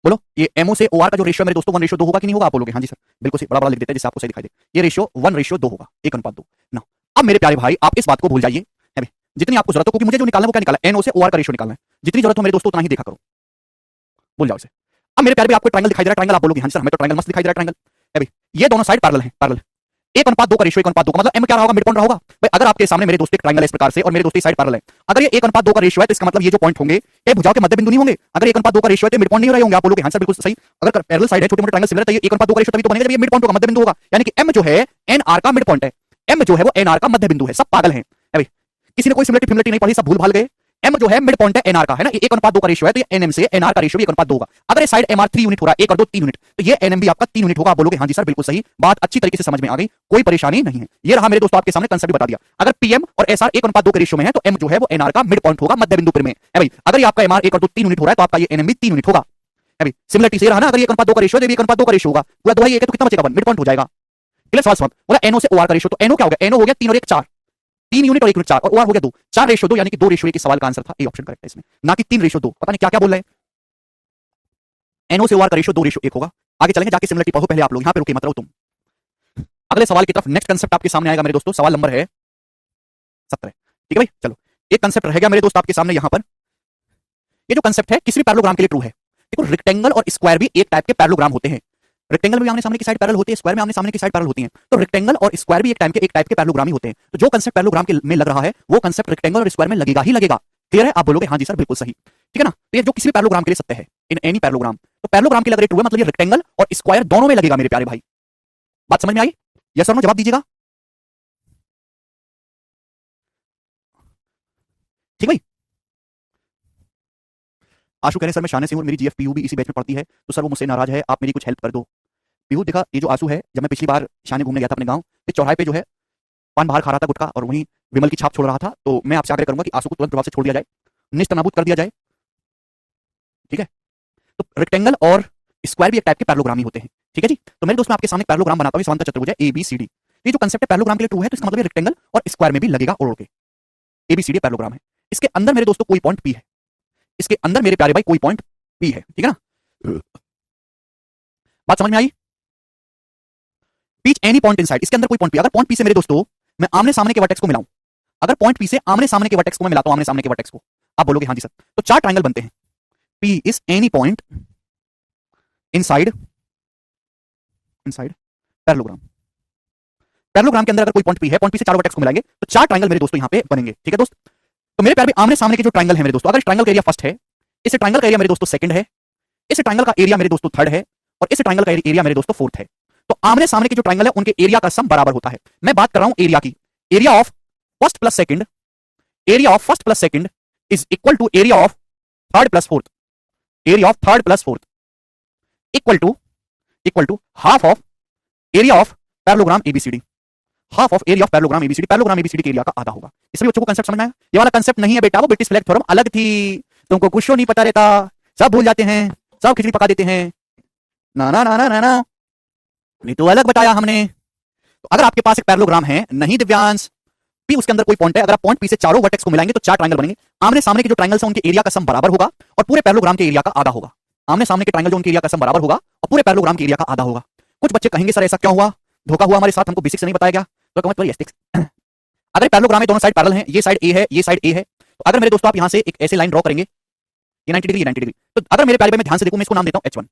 बोलो ये एमओ से ओआर का जो रेशियो मेरे दोस्तों 1:2 होगा कि नहीं होगा। आप बोलोगे हाँ जी सर, बिल्कुल सही, बड़ा बड़ा लिख देते हैं जिससे आपको सही दिखाई दे। ये रेशियो 1:2 होगा, 1:2 ना। अब मेरे प्यारे भाई आप इस बात को भूल जाइए, जितनी आपको जरूरत हो, क्योंकि मुझे जो निकालना है वो क्या निकालना है, एनओ से ओआर का रेशियो निकालना है। जितनी जरूरत हो मेरे दोस्तों उतना ही देखा करो, भूल जाओ इसे। अब मेरे प्यारे भाई आपको ट्रायंगल दिखाई दे रहा है, ट्रायंगल आप बोलोगे हाँ सर हमें तो ट्रायंगल मस्त दिखाई दे रहा है ट्रायंगल। अभी ये दोनों साइड पैरेलल है, पैरेलल 1:2 का रेशियो, 1:2 का मतलब एम क्या होगा, मिड पॉइंट होगा भाई। अगर आपके सामने मेरे दोस्त एक ट्रायंगल है इस प्रकार से और मेरे दोस्त की साइड पैरेलल है, अगर ये 1:2 का रेशियो है तो इसका मतलब ये जो पॉइंट होंगे ये भुजाओं के मध्य बिंदु नहीं होंगे। अगर 1:2 का रेशियो है तो मिड पॉइंट नहीं हो रहे होंगे। आप बोलोगे हाँ सर बिल्कुल सही, अगर पैरेलल साइड है, छोटे मोटे ट्रायंगल सिमिलर, तो ये 1:2 का रेशियो तभी तो बनेगा जब ये मिड पॉइंट होगा, मध्य बिंदु होगा। यानी कि एम जो है एनआर का मिड पॉइंट है, एम जो है वो एनआर का मध्य बिंदु है। सब पागल हैं भाई, किसी ने कोई सिमिलरिटी फिमिलरिटी नहीं पढ़ी, सब भूल भाल गए। एम जो है मिड पॉइंट है एनआर का, है ना, ये 1:2 का रेशियो है, तो ये एनएम से एनआर का रेशियो भी 1:2 होगा। अगर ये साइड एमआर 3 यूनिट हो रहा है, 1 और 2 3 यूनिट, तो ये एनएम भी आपका 3 यूनिट होगा। आप बोलोगे हाँ जी सर बिल्कुल सही, बात अच्छी तरीके से समझ में आ गई, कोई परेशानी नहीं है। ये रहा मेरे दोस्तों आपके सामने कंसेप्ट बता दिया। अगर पीएम और एसआर 1:2 के रेशियो में है तो एम जो है वो एनआर का मिड पॉइंट होगा, मध्य बिंदु पर में है भाई। अगर ये आपका एमआर 1 और 2 3 यूनिट हो रहा है तो आपका ये एनएम भी 3 यूनिट होगा, है भाई। सिमिलरिटी से रहा ना, अगर ये 1:2 का रेशियो है तो ये 1:2 का रेशियो होगा, पूरा 2 है तो कितना बचेगा, मिड पॉइंट हो जाएगा। क्लियर? सवाल समझ। बोला एनओ से ओआर का रेशियो, तो एनओ क्या हो गया, एनओ हो गया 3 और 1 4, 3 यूनिट और 1 यूनिट 4, और ओआर हो गया 2, 4 रेशियो 2, यानी कि 2 रेशियो 1 के सवाल का आंसर था, ए ऑप्शन करेक्ट है इसमें, ना कि 3 रेशियो 2। पता नहीं क्या क्या बोल रहे हैं। एनओ से ओआर का रेशियो 2 रेशियो 1 होगा। आगे चलेंगे, जाके सिमिलरिटी पढ़ो पहले आप लोग, यहां पे रुके मत रहो तुम। अगले सवाल की तरफ, नेक्स्ट कंसेप्ट आपके सामने आएगा मेरे दोस्तों, सवाल नंबर है 17। ठीक है भाई, चलो एक कंसेप्ट रह गया मेरे दोस्त आपके सामने यहां पर। ये जो कंसेप्ट है किसी भी पैरेललोग्राम के लिए ट्रू है। देखो रेक्टेंगल और स्क्वायर भी एक टाइप के पैरेललोग्राम होते हैं। रेक्टेंगल में आमने सामने की साइड पैरेलल होती है, स्क्वायर में आमने सामने की साइड पैरेलल होती है। तो रेक्टेंगल और स्क्वायर भी एक टाइप के पैरेललोग्राम ही होते हैं। तो जो कंसेप्ट पैरेललोग्राम के में लग रहा है वो कंसेप्ट रेक्टेंगल और स्क्वायर में लगेगा ही लगेगा। क्लियर है? आप बोलोगे हाँ जी सर बिल्कुल सही, ठीक है ना। तो ये जो किसी भी पैरेललोग्राम के लिए सत्य है, इन एनी पैरेललोग्राम, तो पैरेललोग्राम के लिए अगर ट्रू है मतलब ये रेक्टेंगल और स्क्वायर दोनों में लगेगा मेरे प्यारे भाई। बात समझ में आई? यस और नो जवाब दीजिएगा। ठीक भाई। आशु कह रहे सर मैं शाने से हूं, मेरी जीएफ पीयू भी इसी बैच में पढ़ती है, तो सर वो मुझसे नाराज है, आप मेरी कुछ हेल्प कर दो। पीयू देखा, ये जो आंसू है, जब मैं पिछली बार शाने घूमने गया था अपने गांव, तो चौराहे पे जो है पान बाहर खा रहा था गुटखा, और वहीं विमल की छाप छोड़ रहा था। तो मैं आपसे आग्रह करूंगा कि आंसू को तुरंत प्रभाव से छोड़ दिया जाए, निस्तनाबूद कर दिया जाए। ठीक है? तो रेक्टेंगल और स्क्वायर भी एक टाइप के पैरेललोग्राम ही होते हैं। ठीक है जी। तो मेरे दोस्त मैं आपके सामने पैरेललोग्राम बनाता हूं, समांतर चतुर्भुज है ABCD। ये जो कंसेप्ट है पैरेललोग्राम के लिए ट्रू है, तो इसका मतलब रेक्टेंगल और स्क्वायर में भी लगेगा ओढ़ के। ABCD पैरेललोग्राम है। इसके अंदर मेरे दोस्तों कोई पॉइंट P है, इसके अंदर मेरे प्यारे भाई कोई पॉइंट P है, ठीक है ना। बात समझ में आई? पीच एनी पॉइंट इनसाइड, इसके अंदर कोई पॉइंट P, अगर पॉइंट P से मेरे दोस्तों मैं आमने सामने के वर्टेक्स को मिलाऊं, अगर पॉइंट P से आमने सामने के वर्टेक्स को मैं मिलाता हूं, आमने सामने के वर्टेक्स को, आप बोलोगे हाँ जी सर, तो 4 ट्रायंगल बनते हैं। P is any point inside parallelogram. Parallelogram के अंदर अगर कोई पॉइंट P है, पॉइंट P से 4 वर्टेक्स को मिलाएंगे तो 4 ट्रायंगल मेरे दोस्तों यहां पे बनेंगे। ठीक है दोस्त? तो मेरे प्यारे आमने सामने के जो ट्रायंगल है मेरे दोस्तों, अगर इस ट्रायंगल का एरिया फर्स्ट है, इस ट्रायंगल का एरिया मेरे दोस्तों सेकंड है, इस ट्रायंगल का एरिया मेरे दोस्तों थर्ड है, और इस ट्रायंगल का एरिया मेरे दोस्तों फोर्थ है। तो आमने सामने के जो ट्रायंगल है उनके एरिया का सम बराबर होता है। मैं बात कर रहा हूं एरिया की। Area of first plus second, area of first plus second is equal to area of third plus fourth, area of third plus fourth equal to half of area of parallelogram ABCD, half of area of parallelogram ABCD, parallelogram ABCD के area का आधा होगा। इसमें बच्चों को concept समझ में आया? ये वाला कंसेप्ट नहीं है बेटा, वो ब्रिटिश फ्लैग थ्योरम अलग थी, तुमको कुछ नहीं पता रहता, सब भूल जाते हैं, सब खिचड़ी पका देते हैं। ना ना ना ना ना ना, ये तो अलग बताया हमने। तो अगर आपके पास एक पैरेललोग्राम है, नहीं दिव्यांश, पी उसके अंदर कोई पॉइंट है, अगर आप पॉइंट पी से चारों वर्टेक्स को मिलाएंगे तो चार ट्रायंगल बनेंगे। आमने सामने के जो ट्रायंगल्स हैं उनके एरिया का सम बराबर होगा और पूरे पैरेललोग्राम के एरिया का आधा होगा। आमने सामने के ट्रायंगल जो उनके एरिया का सम बराबर होगा और पूरे पैरेललोग्राम के एरिया का आधा होगा। कुछ बच्चे कहेंगे सर ऐसा क्यों हुआ, धोखा हुआ हमारे साथ, हमको बेसिक से नहीं बताया गया। तो कमेंट करिए एस्टिक्स। अगर पैरेललोग्राम में दोनों साइड पैरेलल हैं, ये साइड ए है, ये साइड ए है, तो अगर मेरे दोस्तों आप यहां से एक ऐसे लाइन ड्रॉ करेंगे, ये 90 डिग्री, ये 90 डिग्री, तो अगर मेरे प्यारे भाई मैं ध्यान से देखूं, मैं इसको नाम देता हूं H1।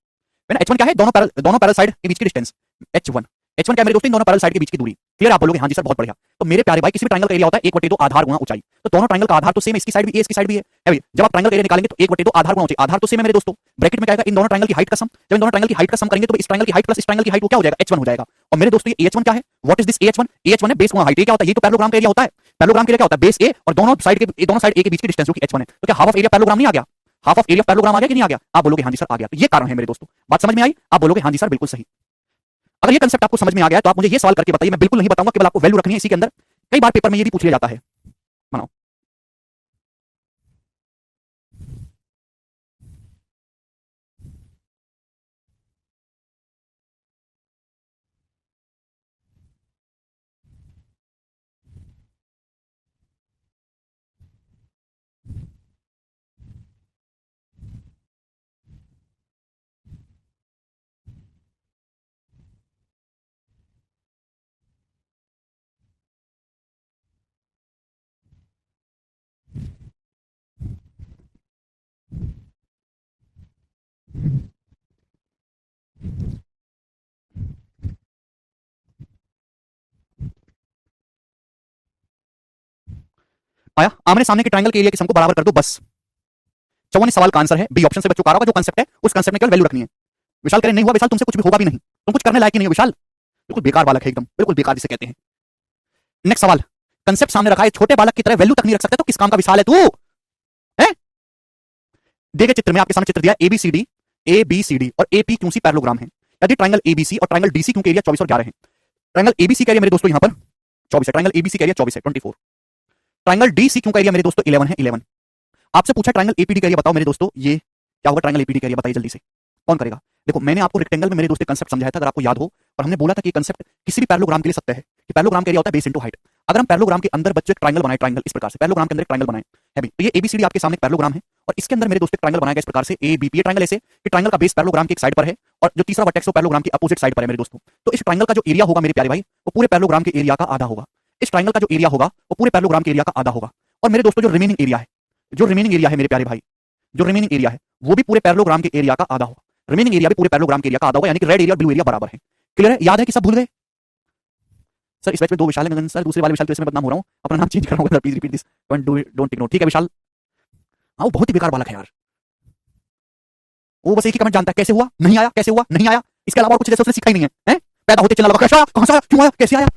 H1 क्या है, दोनों पैरेलल साइड के बीच की डिस्टेंस H1। H1 क्या है मेरे दोस्तों, इन दोनों पैरेलल साइड के बीच की दूरी। क्लियर, आप बोलोगे हाँ जी सर बहुत बढ़िया। तो मेरे प्यारे भाई किसी भी ट्रायंगल का एरिया होता है 1/2 आधार गुणा ऊंचाई। तो दोनों ट्रायंगल का आधार तो सेम है, इसकी साइड भी ए, इसकी साइड भी है भाई। जब आप ट्रायंगल का एरिया निकालेंगे तो 1/2 आधार गुणा ऊंचाई, आधार तो सेम है मेरे दोस्तों। ब्रैकेट में क्या आएगा, इन दोनों ट्रायंगल की हाइट का सम। जब इन दोनों ट्रायंगल की हाइट का सम करेंगे तो इस ट्रायंगल की हाइट प्लस इस ट्रायंगल की हाइट वो क्या हो जाएगा, H1 हो जाएगा। और मेरे दोस्तों ये AH1 क्या है, what is this AH1? AH1 है बेस गुणा हाइट। ये क्या होता है, ये तो पैरेललोग्राम का एरिया होता है। पैरेललोग्राम के लिए क्या होता है, बेस ए और दोनों साइड ए के बीच की डिस्टेंस जो कि H1 है। तो क्या हाफ ऑफ एरिया पैरेललोग्राम नहीं आ गया, हाफ ऑफ एरिया पैरेललोग्राम आ गया कि नहीं आ गया? आप बोलोगे हाँ जी सर आ गया। तो ये कारण है मेरे दोस्तों, बात समझ में आई? आप बोलोगे हाँ जी सर बिल्कुल सही। अगर ये कंसेप्ट आपको समझ में आ गया तो आप मुझे ये सवाल करके बताइए, मैं बिल्कुल नहीं बताऊंगा, केवल आपको वैल्यू रखनी है इसी के अंदर। कई बार पेपर में ये भी पूछ लिया जाता है, बनाओ। आया, आमने सामने के ट्रायंगल के एरिया के सम को बराबर कर दो बस। 54 सवाल का आंसर है, बी ऑप्शन से बच्चों का आ रहा होगा। जो कंसेप्ट है उस कंसेप्ट में केवल वैल्यू रखनी है। विशाल करें नहीं हुआ, विशाल तुमसे कुछ भी होगा भी नहीं, तुम कुछ करने लायक ही नहीं हो विशाल, बिल्कुल बेकार बालक है एकदम, बिल्कुल बेकार जिसे कहते हैं। नेक्स्ट सवाल, कंसेप्ट सामने रखा है, छोटे बालक की तरह वैल्यू तक नहीं रख सकते तो किस काम का विशाल है तू? है देखे चित्र में, आपके सामने चित्र दिया ABCD और APQC पैरेललोग्राम है। यदि ट्रायंगल ABC और ट्रायंगल DC क्योंकि एरिया 24 और 11 है। ट्रायंगल ABC का एरिया मेरे दोस्तों यहां पर 24 है, ट्रायंगल ABC का एरिया 24 है, 24। ट्रायंगल DC क्यों का एरिया मेरे दोस्तों 11 है, 11। आपसे पूछा ट्रायंगल APD का एरिया बताओ मेरे दोस्तों, ये क्या होगा ट्रायंगल APD का एरिया, बताइए जल्दी से, कौन करेगा? देखो मैंने आपको रेक्टेंगल में मेरे दोस्तों कंसेप्ट समझाया था, अगर आपको याद हो, और हमने बोला था कि कंसेप्ट किसी भी पैरेललोग्राम के लिए सत्य है कि पैरेललोग्राम का एरिया होता है बेस इनटू हाइट। अगर हम पैरेललोग्राम के अंदर बच्चे ट्रायंगल बनाए, ट्रायंगल इस प्रकार से पैरेललोग्राम के अंदर ट्रायंगल बनाए है भी, तो ये ABCD आपके सामने पैरेललोग्राम है और इसके अंदर मेरे दोस्तों ट्रायंगल बनाया गया इस प्रकार से ABP। ये ट्रायंगल ऐसे कि ट्रायंगल का बेस पैरेललोग्राम की एक साइड पर है और जो तीसरा वर्टेक्स वो पैरेललोग्राम की अपोजिट साइड पर है मेरे दोस्तों। तो इस ट्रायंगल का जो एरिया होगा मेरे प्यारे भाई, वो पूरे पैरेललोग्राम के एरिया का आधा होगा। इस ट्रायंगल का जो एरिया होगा वो पूरे पैरेललोग्राम के एरिया का आधा होगा। और मेरे दोस्तों जो रिमेनिंग एरिया है, जो रिमेनिंग एरिया है मेरे प्यारे भाई, जो रिमेनिंग एरिया है वो भी पूरे पैरेललोग्राम के एरिया का आधा होगा। रिमेनिंग एरिया भी पूरे पैरेललोग्राम के एरिया का आधा होगा, यानी कि रेड एरिया और ब्लू एरिया बराबर है। क्लियर है? याद है कि सब भूल गए? सर इस बैच में दो विशाल है सर, दूसरे वाले विशाल तो इसमें बदनाम हो रहा हूं, अपना नाम चेंज कर रहा हूं, please repeat this, don't take note. ठीक है विशाल, हाँ वो बहुत ही बेकार बालक है यार, वो बस एक ही कमेंट जानता है, कैसे हुआ नहीं आया, कैसे हुआ नहीं आया, इसके अलावा और कुछ जैसे उसने सीखा ही नहीं है, हैं? पैदा होते चला लगा, कैसे आया, कहां से आया, क्यों आया, कैसे आया?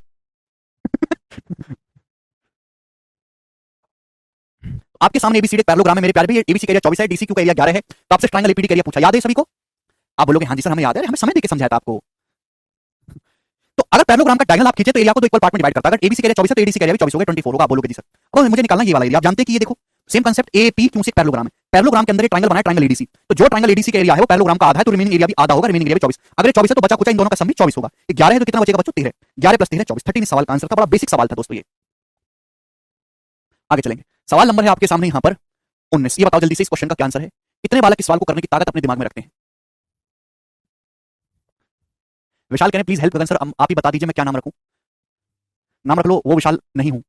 आपके सामने एबीसीडी पैरेललोग्राम है मेरे प्यारे भाई, एबीसी का एरिया 24 है, डीसी क्यू का एरिया 11 है, तो आपसे ट्रायंगल एपीडी का एरिया पूछा, याद है सभी को? आप बोलोगे हाँ जी सर हमें याद है, हमें समय देके समझाया था आपको। तो अगर पैरेललोग्राम का डायगोनल आप खींचे तो एरिया को दो इक्वल पार्ट में डिवाइड करता है। अगर एबीसी का एरिया 24 है तो एडीसी का एरिया भी 24 होगा, 24 होगा। आप बोलोगे जी सर अब मुझे निकालना ये वाला एरिया, आप जानते हैं कि ये देखो सेम कंसेप्ट एपी क्यों से पैरेललोग्राम है, पैरेललोग्राम के अंदर एक ट्रायंगल बना है ट्रायंगल एडीसी, तो जो ट्रायंगल एडीसी का एरिया है वो पैरेललोग्राम का आधा है, तो रिमेनिंग एरिया भी आधा होगा, रिमेनिंग एरिया भी 24। अगर 24 है तो बचा कुछ इन दोनों का सम भी 24 होगा। 11 है तो कितना बचेगा बच्चों, 13, 11 प्लस 13 24, 13 सवाल का आंसर था, बड़ा बेसिक सवाल था दोस्तों ये। आगे चलेंगे, सवाल नंबर है आपके सामने यहाँ पर 19। ये बताओ जल्दी से इस क्वेश्चन का क्या आंसर है, कितने बालक इस सवाल को करने की ताकत अपने दिमाग में रखते हैं? विशाल कह रहे प्लीज हेल्प गगन सर, आप ही बता दीजिए मैं क्या नाम रखूं? नाम रख लो वो विशाल नहीं हूं,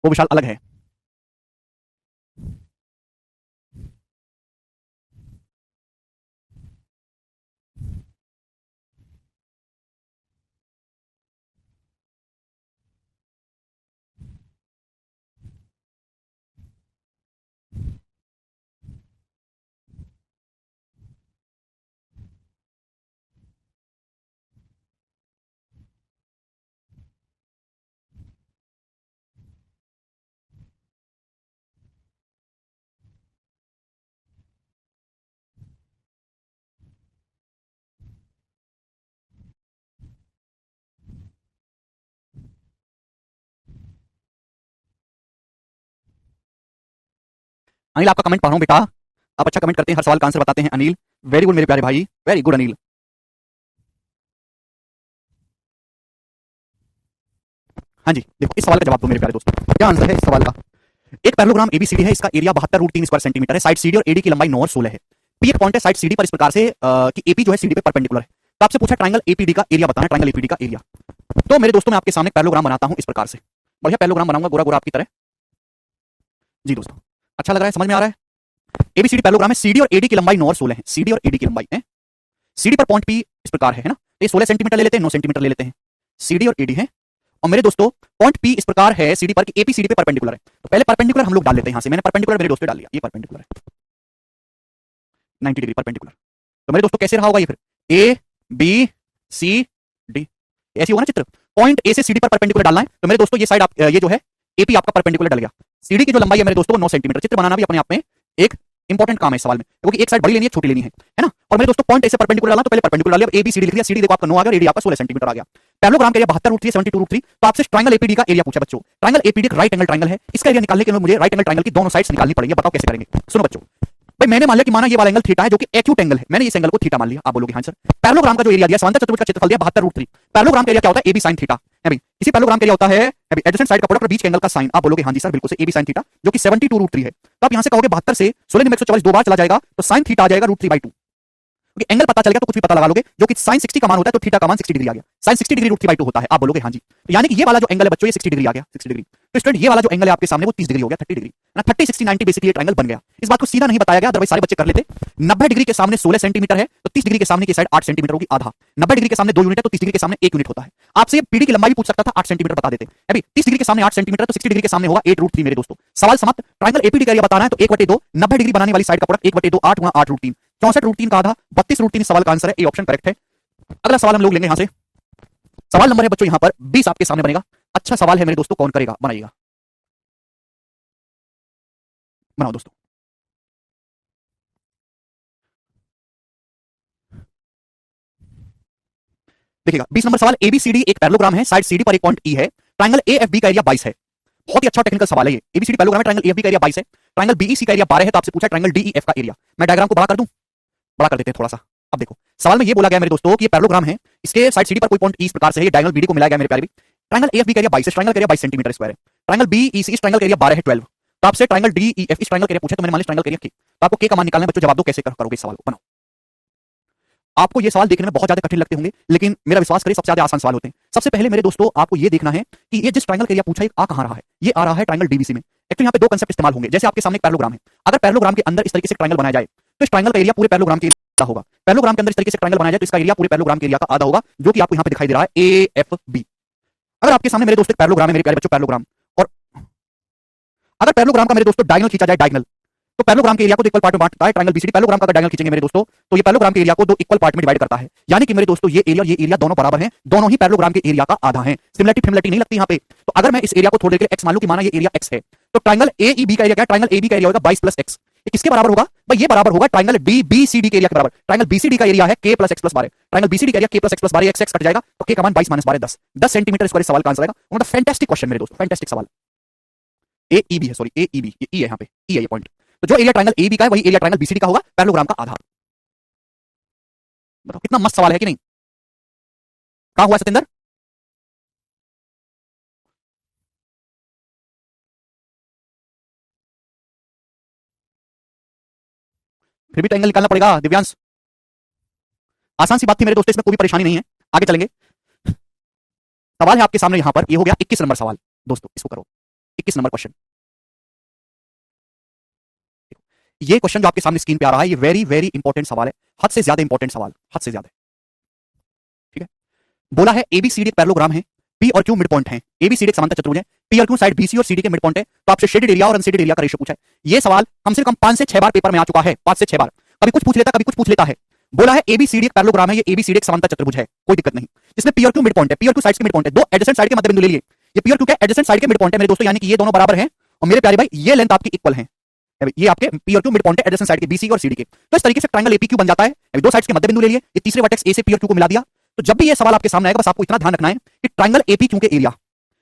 वो विशाल अलग है। अनिल आपका कमेंट पढ़ रहा हूं बेटा, आप अच्छा कमेंट करते हैं, हर सवाल का आंसर बताते हैं। अनिल वेरी गुड मेरे प्यारे भाई, वेरी गुड अनिल। हाँ जी, देखो इस सवाल का जवाब दो मेरे प्यारे दोस्तों, क्या आंसर है इस सवाल का। एक पैरेललोग्राम एबीसीडी है, इसका एरिया 72√3 स्क्वायर सेंटीमीटर है, साइड सीडी और एडी की लंबाई 9 और 16 है। पी एक पॉइंट है साइड सीडी पर इस प्रकार से कि एपी जो है सीडी पे परपेंडिकुलर है। तो आपसे पूछा ट्रायंगल एपीडी का एरिया बताना, ट्रायंगल एपीडी का एरिया। तो मेरे दोस्तों मैं आपके सामने पैरेललोग्राम बनाता हूं इस प्रकार से, बढ़िया पैरेललोग्राम बनाऊंगा गोरा गोरा आपकी तरह। जी दोस्तों, अच्छा लग रहा है, समझ में आ रहा है। एबीसीडी पैरेललोग्राम है, सीडी और एडी की लंबाई 9 और 16 है, सीडी और एडी की लंबाई है। सीडी पर पॉइंट पी इस प्रकार है ना, ये 16 सेंटीमीटर ले लेते हैं, 9 सेंटीमीटर ले लेते हैं, सीडी और एडी है। और मेरे दोस्तों पॉइंट पी इस प्रकार है सीडी पर कि एपी सीडी पे परपेंडिकुलर है। तो पहले परपेंडिकुलर हम लोग डाल लेते हैं, यहां से मैंने परपेंडिकुलर मेरे दोस्तों डाल लिया, ये परपेंडिकुलर है 90 डिग्री परपेंडिकुलर। तो मेरे दोस्तों कैसे रहा होगा ये फिर, ए बी सी डी, ऐसी होगा ना चित्र। पॉइंट ए से सीडी पर परपेंडिकुलर डालना है, तो मेरे दोस्तों ये साइड आप ये जो है एपी आपका परपेंडिकुलर डल गया। सीडी की जो लंबाई है मेरे दोस्तों 9 सेंटीमीटर। चित्र बनाना भी अपने आप में एक इंपॉर्टेंट काम है इस सवाल में, क्योंकि एक साइड बड़ी लेनी है छोटी लेनी है ना। और मेरे दोस्तों पॉइंट ए से परपेंडिकुलर डालना, तो पहले परपेंडिकुलर डाल लिया, ए बी सी डी लिख दिया, सीडी देखो आपका 9 आ गया, एडी आपका 16 सेंटीमीटर आ गया। पैरेललोग्राम का एरिया 72√3 72√3। तो आपसे ट्रायंगल एपीडी का एरिया पूछा बच्चों। ट्रायंगल एपीडी एक राइट एंगल ट्रायंगल है, इसका एरिया निकालने के लिए मुझे राइट एंगल ट्रायंगल की दोनों साइड्स निकालनी पड़ेगी। बताओ कैसे करेंगे, सुनो बच्चों। भाई मैंने मान लिया कि माना ये वाला एंगल थीटा है जो कि एक्यूट एंगल है, मैंने इस एंगल को थीटा मान लिया। आप बोलोगे हाँ सर, पैरेललोग्राम का जो एरिया दिया समांतर चतुर्भुज का क्षेत्रफल दिया 72√3। पैरेललोग्राम का एरिया क्या होता है, एबी sin थीटा है भाई। इसी पैरेललोग्राम का एरिया होता है एडजेसेंट साइड का प्रोडक्ट और बीच के एंगल का साइन। आप बोलोगे हाँ जी सर बिल्कुल से, एबी sin थीटा जो कि 72√3 है। तो आप यहां से कहोगे 72 से 16 में 144 दो बार चला जाएगा, तो sin थीटा आ जाएगा √3/2। क्योंकि एंगल पता चल गया तो कुछ भी पता लगा लोगे, जो कि sin 60 का मान होता है तो थीटा का मान 60 डिग्री आ गया। sin 60 डिग्री √3/2 होता है। आप बोलोगे हाँ जी, तो यानी कि ये वाला जो एंगल है बच्चों ये 60 डिग्री आ गया, 60 डिग्री। तो स्टूडेंट ये वाला जो एंगल है आपके सामने वो 30 डिग्री हो गया, 30 डिग्री ना, 30 60 90 बेसिकली ये ट्रायंगल बन गया। इस बात को सीधा नहीं बताया गया, अदरवाइज सारे बच्चे कर लेते। 90 डिग्री के सामने 16 सेंटीमीटर है, तो 30 डिग्री के सामने की साइड 8 सेंटीमीटर होगी, आधा। 90 डिग्री के सामने 2 यूनिट है, तो 30 डिग्री के सामने 1 यूनिट होता है। आपसे पीडी की लंबाई भी पूछ सकता था, 8 सेंटीमीटर बता देते। अभी 30 डिग्री के सामने 8 सेंटीमीटर, तो 60 डिग्री के सामने होगा 8√3 मेरे दोस्तों। सवाल समाप्त। ट्रायंगल एपीडी का एरिया बताना है, तो 1/2 90 डिग्री बनाने वाली साइड का प्रोडक्ट 1/2 8 गुणा 8√3 64√3 का आधा 32√3 सवाल का आंसर है, ए ऑप्शन करेक्ट है। अगला सवाल हम लोग लेंगे यहां से, सवाल नंबर है बच्चों यहां पर 20 आपके सामने बनेगा। अच्छा सवाल है मेरे दोस्तों, कौन करेगा, बनाइएगा, बनाओ दोस्तों। देखिएगा 20 नंबर सवाल, एबीसीडी एक पैरेललोग्राम है, साइड सीडी पर एक पॉइंट ई है, ट्रायंगल एएफबी का एरिया 22 है। बहुत ही अच्छा टेक्निकल सवाल है ये। एबीसीडी पैरेललोग्राम है, ट्रायंगल एएफबी का एरिया 22 है, ट्रायंगल बीईसी का एरिया 12 है। तो आपसे पूछा ट्रायंगल डीईएफ का एरिया। मैं डायग्राम को बड़ा कर दूं, बड़ा कर देते हैं थोड़ा सा। अब देखो सवाल में ये बोला गया मेरे दोस्तों कि ये पैरेललोग्राम है, इसके साइड सीडी पर कोई पॉइंट ई इस प्रकार से है, ये डायगोनल बीडी को मिलाया गया मेरे प्यारे भी। ट्रायंगल एएफबी का एरिया 22 है, ट्रायंगल का एरिया 22 सेंटीमीटर स्क्वायर है। ट्रायंगल बीईसी इस ट्रायंगल का एरिया 12 है, 12। तो आपसे ट्रायंगल डीईएफ इस ट्रायंगल का एरिया पूछा, तो मैंने मान लिया ट्रायंगल का एरिया के। तो आपको के का मान निकालना है बच्चों, जवाब दो, कैसे करोगे इस सवाल को, बनाओ। आपको ये सवाल देखने में बहुत ज्यादा कठिन लगते होंगे, लेकिन मेरा विश्वास करें सबसे ज्यादा आसान सवाल होते हैं। सबसे पहले मेरे दोस्तों आपको ये देखना है कि ये जिस ट्रायंगल का एरिया पूछा है आ कहां रहा है, ये आ रहा है ट्रायंगल डीबीसी में। एक्चुअली यहाँ पे दो कंसेप्ट इस्तेमाल होंगे, जैसे आपके सामने एक पैरेललोग्राम है, अगर पैरेललोग्राम के अंदर इस तरीके से ट्रायंगल बनाया जाए तो इस ट्रायंगल का एरिया पूरे पैरेललोग्राम के आधा होगा। पैरेललोग्राम के अंदर इस तरीके से ट्रायंगल बनाया जाए तो इसका एरिया पूरे पैरेललोग्राम के एरिया का आधा होगा, जो कि आपको यहाँ पे दिखाई दे रहा है एएफबी। अगर आपके सामने मेरे दोस्तों पैरेललोग्राम है मेरे प्यारे बच्चों, पैरेललोग्राम, और अगर पैरेललोग्राम का मेरे दोस्तों डायगोनल खींचा जाए, डायगोनल, तो पैरेललोग्राम के एरिया को दो इक्वल पार्ट में बांटता है। ट्रायंगल बीसीडी पैरेललोग्राम का डायगोनल खींचेंगे मेरे दोस्तों, तो ये पैरेललोग्राम के एरिया को दो इक्वल पार्ट में डिवाइड करता है। यानी कि मेरे दोस्तों ये एरिया और ये एरिया दोनों बराबर हैं, दोनों ही पैरेललोग्राम के एरिया का आधा है। सिमिलरिटी फिमिलरिटी नहीं लगती यहाँ पे। तो अगर मैं इस एरिया को थोड़ी देर के लिए एक्स मान लूं कि माना ये एरिया एक्स है, तो ट्रायंगल एईबी का एरिया क्या है, ट्रायंगल एबी का एरिया होगा 22 + x। ये किसके बराबर होगा भाई, ये बराबर होगा ट्रायंगल डीबीसीडी के एरिया के बराबर। ट्रायंगल बीसीडी का एरिया है k + x + 12, ट्रायंगल बीसीडी का area k + x + 12, x cut जाएगा तो k का मान 22 - 12 10 10 सेंटीमीटर स्क्वायर सवाल का आंसर आएगा। मतलब फैंटास्टिक क्वेश्चन मेरे दोस्तों, फैंटास्टिक सवाल। एईबी है, सॉरी एईबी, ये ई है यहाँ पे, ई है ये पॉइंट। तो जो एरिया ट्रायंगल एबी का है वही एरिया ट्रायंगल बीसीडी का होगा, पैरेललोग्राम का आधा। बताओ कितना मस्त सवाल है कि नहीं। कहां हुआ सतेंद्र, फिर भी ट्रायंगल निकालना पड़ेगा दिव्यांश। आसान सी बात थी मेरे दोस्तों, इसमें कोई परेशानी नहीं है। आगे चलेंगे, सवाल है आपके सामने यहां पर, ये हो गया 21 नंबर सवाल। दोस्तों इसको करो, 21 नंबर क्वेश्चन। ये क्वेश्चन जो आपके सामने स्क्रीन पे आ रहा है, ये वेरी वेरी इंपॉर्टेंट सवाल है, हद से ज्यादा इंपॉर्टेंट सवाल, हद से ज्यादा। ठीक है, बोला है एबीसीडी एक पैरेललोग्राम है, पी और क्यू मिड पॉइंट है, एबीसीडी एक समांतर चतुर्भुज है, पी और क्यू साइड बीसी और सीडी के मिड पॉइंट है। तो आपसे शेडेड एरिया और अनशेडेड एरिया का रेशियो पूछा है। ये सवाल कम से कम 5 से 6 बार पेपर में आ चुका है, 5 से 6 बार। कभी कुछ पूछ लेता, कभी कुछ पूछ लेता है। बोला है एबीसीडी एक पैरेललोग्राम है, ये एबीसीडी एक समांतर चतुर्भुज है, कोई दिक्कत नहीं। इसमें पी और क्यू मिड पॉइंट है, पी और क्यू साइड्स के मिड पॉइंट है, दो एडजेसेंट साइड के मध्य बिंदु ले लिए। ये पी और क्यू के एडजेसेंट साइड के मिड पॉइंट है मेरे दोस्तों, यानी कि ये दोनों बराबर हैं। और मेरे प्यारे भाई ये लेंथ आपकी इक्वल है, ये आपके पी और क्यू मिड पॉइंट है एडजेसेंट साइड के बीसी और सीडी के। तो इस तरीके से ट्रायंगल एपीक्यू बन जाता है। अभी दो साइड्स के मध्य बिंदु ले लिए, ये तीसरे वर्टेक्स ए से पी और क्यू को मिला दिया। तो जब भी ये सवाल आपके सामने आएगा बस आपको इतना ध्यान रखना है कि ट्रायंगल एपीक्यू के एरिया,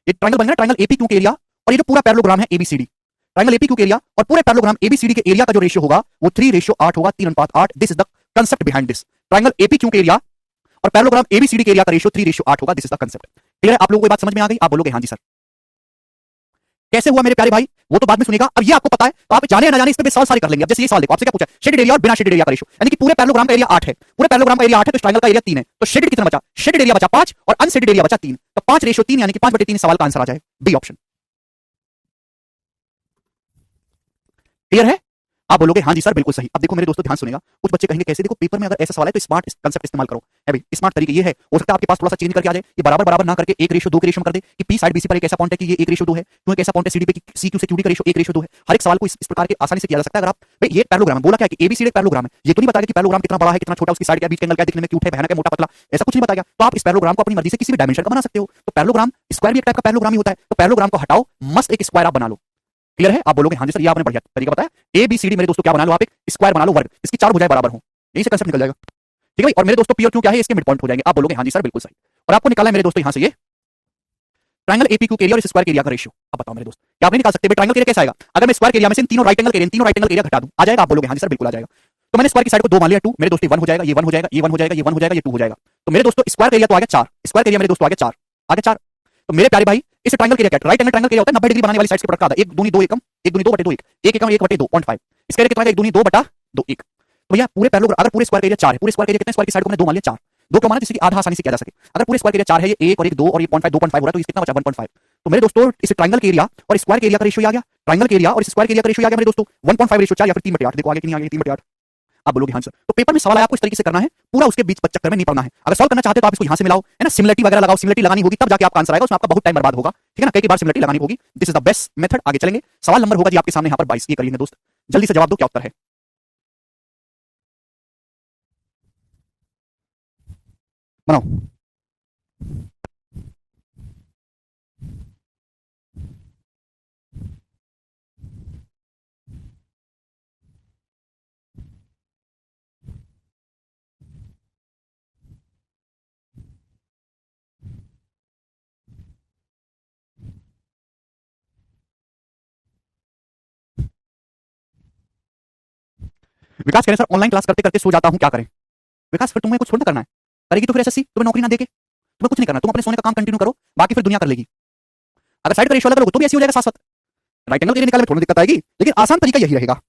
ये ट्रायंगल बन गया ट्रायंगल एपीक्यू के एरिया, और ये जो पूरा पैरेललोग्राम है एबीसीडी, ट्रायंगल एपीक्यू के एरिया और पूरे पैरेललोग्राम एबीसीडी के एरिया का जो रेशियो होगा वो 3:8 होगा, 3:8। This is the concept behind this. Triangle एपीक्यू के एरिया और पैरेललोग्राम एबीसीडी के एरिया का रेशियो 3:8 होगा। This is the concept. Clear है? आप लोगों को ये बात समझ में आ गई? आप बोलोगे हाँ जी सर। कैसे हुआ मेरे प्यारे भाई, वो तो बाद में सुनेगा, अब ये आपको पता है तो आप जाने या ना जाने इस पे सवाल सारे कर लेंगे। अब जैसे ये सवाल देखो, आपसे क्या पूछा, शेडेड एरिया और बिना शेडेड एरिया का रेशियो, यानी कि पूरे पैरेललोग्राम का एरिया 8 है, पूरे पैरेललोग्राम का एरिया 8 है, तो ट्रायंगल का एरिया 3 है, तो शेडेड कितना बचा? शेडेड एरिया बचा 5 और अनशेडेड एरिया बचा 3, तो 5:3 यानी कि 5/3 सवाल का आंसर आ जाए बी ऑप्शन। क्लियर है? आप बोलोगे हाँ जी सर बिल्कुल सही। अब देखो मेरे दोस्तों ध्यान सुनेगा, कुछ बच्चे कहेंगे कैसे, देखो पेपर में अगर ऐसा सवाल है तो स्मार्ट कंसेप्ट इस्तेमाल करो। है भाई, स्मार्ट तरीके ये है, हो सकता है आपके पास थोड़ा सा चेंज करके आ जाए, ये बराबर बराबर ना करके 1:2 के रेशियो में कर दे कि पी साइड बीसी पर एक ऐसा पॉइंट है कि ये 1:2 है, क्यों एक ऐसा पॉइंट है सीडी पे कि सी क्यू से क्यूडी का रेशियो 1:2 है। हर एक सवाल को इस प्रकार के आसानी से किया जा सकता है। अगर आप भाई ये पैरेललोग्राम है, बोला क्या कि एबीसीडी पैरेललोग्राम है, ये तो नहीं बताया कि पैरेललोग्राम कितना बड़ा है कितना छोटा, उसकी साइड क्या, बीच के एंगल क्या, दिखने में क्यूट है, भयानक है, मोटा पतला, ऐसा कुछ नहीं बताया। तो आप इस पैरेललोग्राम को अपनी मर्जी से किसी भी डायमेंशन का बना सकते हो। तो पैरेललोग्राम स्क्वायर भी एक टाइप का पैरेललोग्राम ही होता है, तो पैरेललोग्राम को हटाओ, मस्त एक स्क्वायर आप बना लो। क्लियर है? आप बोलोगे हाँ जी सर, ये आपने बढ़िया तरीका बताया। ए बी सी डी मेरे दोस्तों क्या बना लो, आप एक स्क्वायर बना लो, वर्ग, इसकी 4 भुजाएं बराबर हो, यहीं से कंसेप्ट निकल जाएगा। ठीक है भाई, और मेरे दोस्तों पी और क्यू क्या है, इसके मिड पॉइंट हो जाएंगे। आप बोलोगे हाँ जी सर बिल्कुल सही। और आपको निकालना है मेरे दोस्तों यहां से ये ट्रायंगल एपीक्यू के एरिया और इस स्क्वायर के एरिया का रेशियो। अब बताओ मेरे दोस्त, क्या आप नहीं निकाल सकते? ट्रायंगल के एरिया कैसे आएगा? अगर मैं स्क्वायर के एरिया में से तीनों राइट एंगल के एरिया घटा दूं, आ जाएगा? आप बोलोगे हाँ जी सर बिल्कुल आ जाएगा। तो मैंने स्क्वायर की साइड को 2 मान लिया, 2 मेरे दोस्तों 1 हो जाएगा, ये 1 हो जाएगा, ये 1 हो जाएगा, ये 1 हो जाएगा, ये 2 हो जाएगा। तो मेरे दोस्तों स्क्वायर का एरिया तो आ गया 4, स्क्वायर का एरिया मेरे दोस्तों आ गया 4, आ गया 4। तो मेरे प्यारे भाई इस ट्रायंगल के एरिया क्या, राइट एंगल ट्रायंगल के एरिया होता है 90 डिग्री बनाने वाली साइड्स के प्रोडक्ट का आधा, 1 दूनी 2 एकम, 1 दूनी 2 बटे 2 1, 1 एकम 1 बटे 2 0.5, इसका एरिया कितना है? 1 दूनी 2 बटा 2 1। तो भैया पूरे पैरेललोग्राम, अगर पूरे स्क्वायर का एरिया 4 है, पूरे स्क्वायर का एरिया कितने, स्क्वायर की साइड को मैंने 2 मान लिया 4, 2 क्यों माना? जिससे कि आधा आसानी से किया जा सके। अगर पूरे स्क्वायर का एरिया 4 है, ये 1 और 1 2 और ये 0.5 2.5 हो रहा है, तो इसका कितना बचा? 1.5। तो मेरे दोस्तों इस ट्रायंगल के एरिया और स्क्वायर के एरिया का रेशियो आ गया, ट्रायंगल के एरिया और इस स्क्वायर के एरिया का रेशियो आ गया मेरे दोस्तों 1.5 रेशियो 4 या फिर 3/8। देखो आगे कि नहीं आगे? 3/8। आप बोलोगे हाँ सर। तो पेपर में सवाल आया, आपको इस तरीके से करना है, पूरा उसके बीच चक्कर में नहीं पड़ना है। अगर सॉल्व करना चाहते हो तो आप इसको यहां से मिलाओ, है ना, सिमिलरिटी वगैरह लगाओ, सिमिलरिटी लगानी होगी तब जाके आपका आंसर आएगा, उसमें आपका बहुत टाइम बर्बाद होगा। ठीक है ना, कई बार सिमिलरिटी लगानी होगी। This is the best method. आगे चलेंगे, सवाल नंबर होगा जी आपके सामने यहाँ पर 22, ये करिए दोस्त, जल्दी से जवाब दो, क्या उत्तर है? बनाओ। विकास कह रहे सर ऑनलाइन क्लास करते करते सो जाता हूं, क्या करें? विकास फिर तुम्हें कुछ थोड़ा करना है, करेगी तो फिर एसएससी तुम्हें नौकरी ना देके, तुम्हें कुछ नहीं करना, तुम अपने सोने का काम कंटिन्यू करो, बाकी फिर दुनिया कर लेगी। अगर साइड का रेशियो अलग करोगे तो भी ऐसी हो जाएगा साथ साथ, राइट एंगल के निकालने में थोड़ी दिक्कत आएगी, लेकिन आसान तरीका यही रहेगा।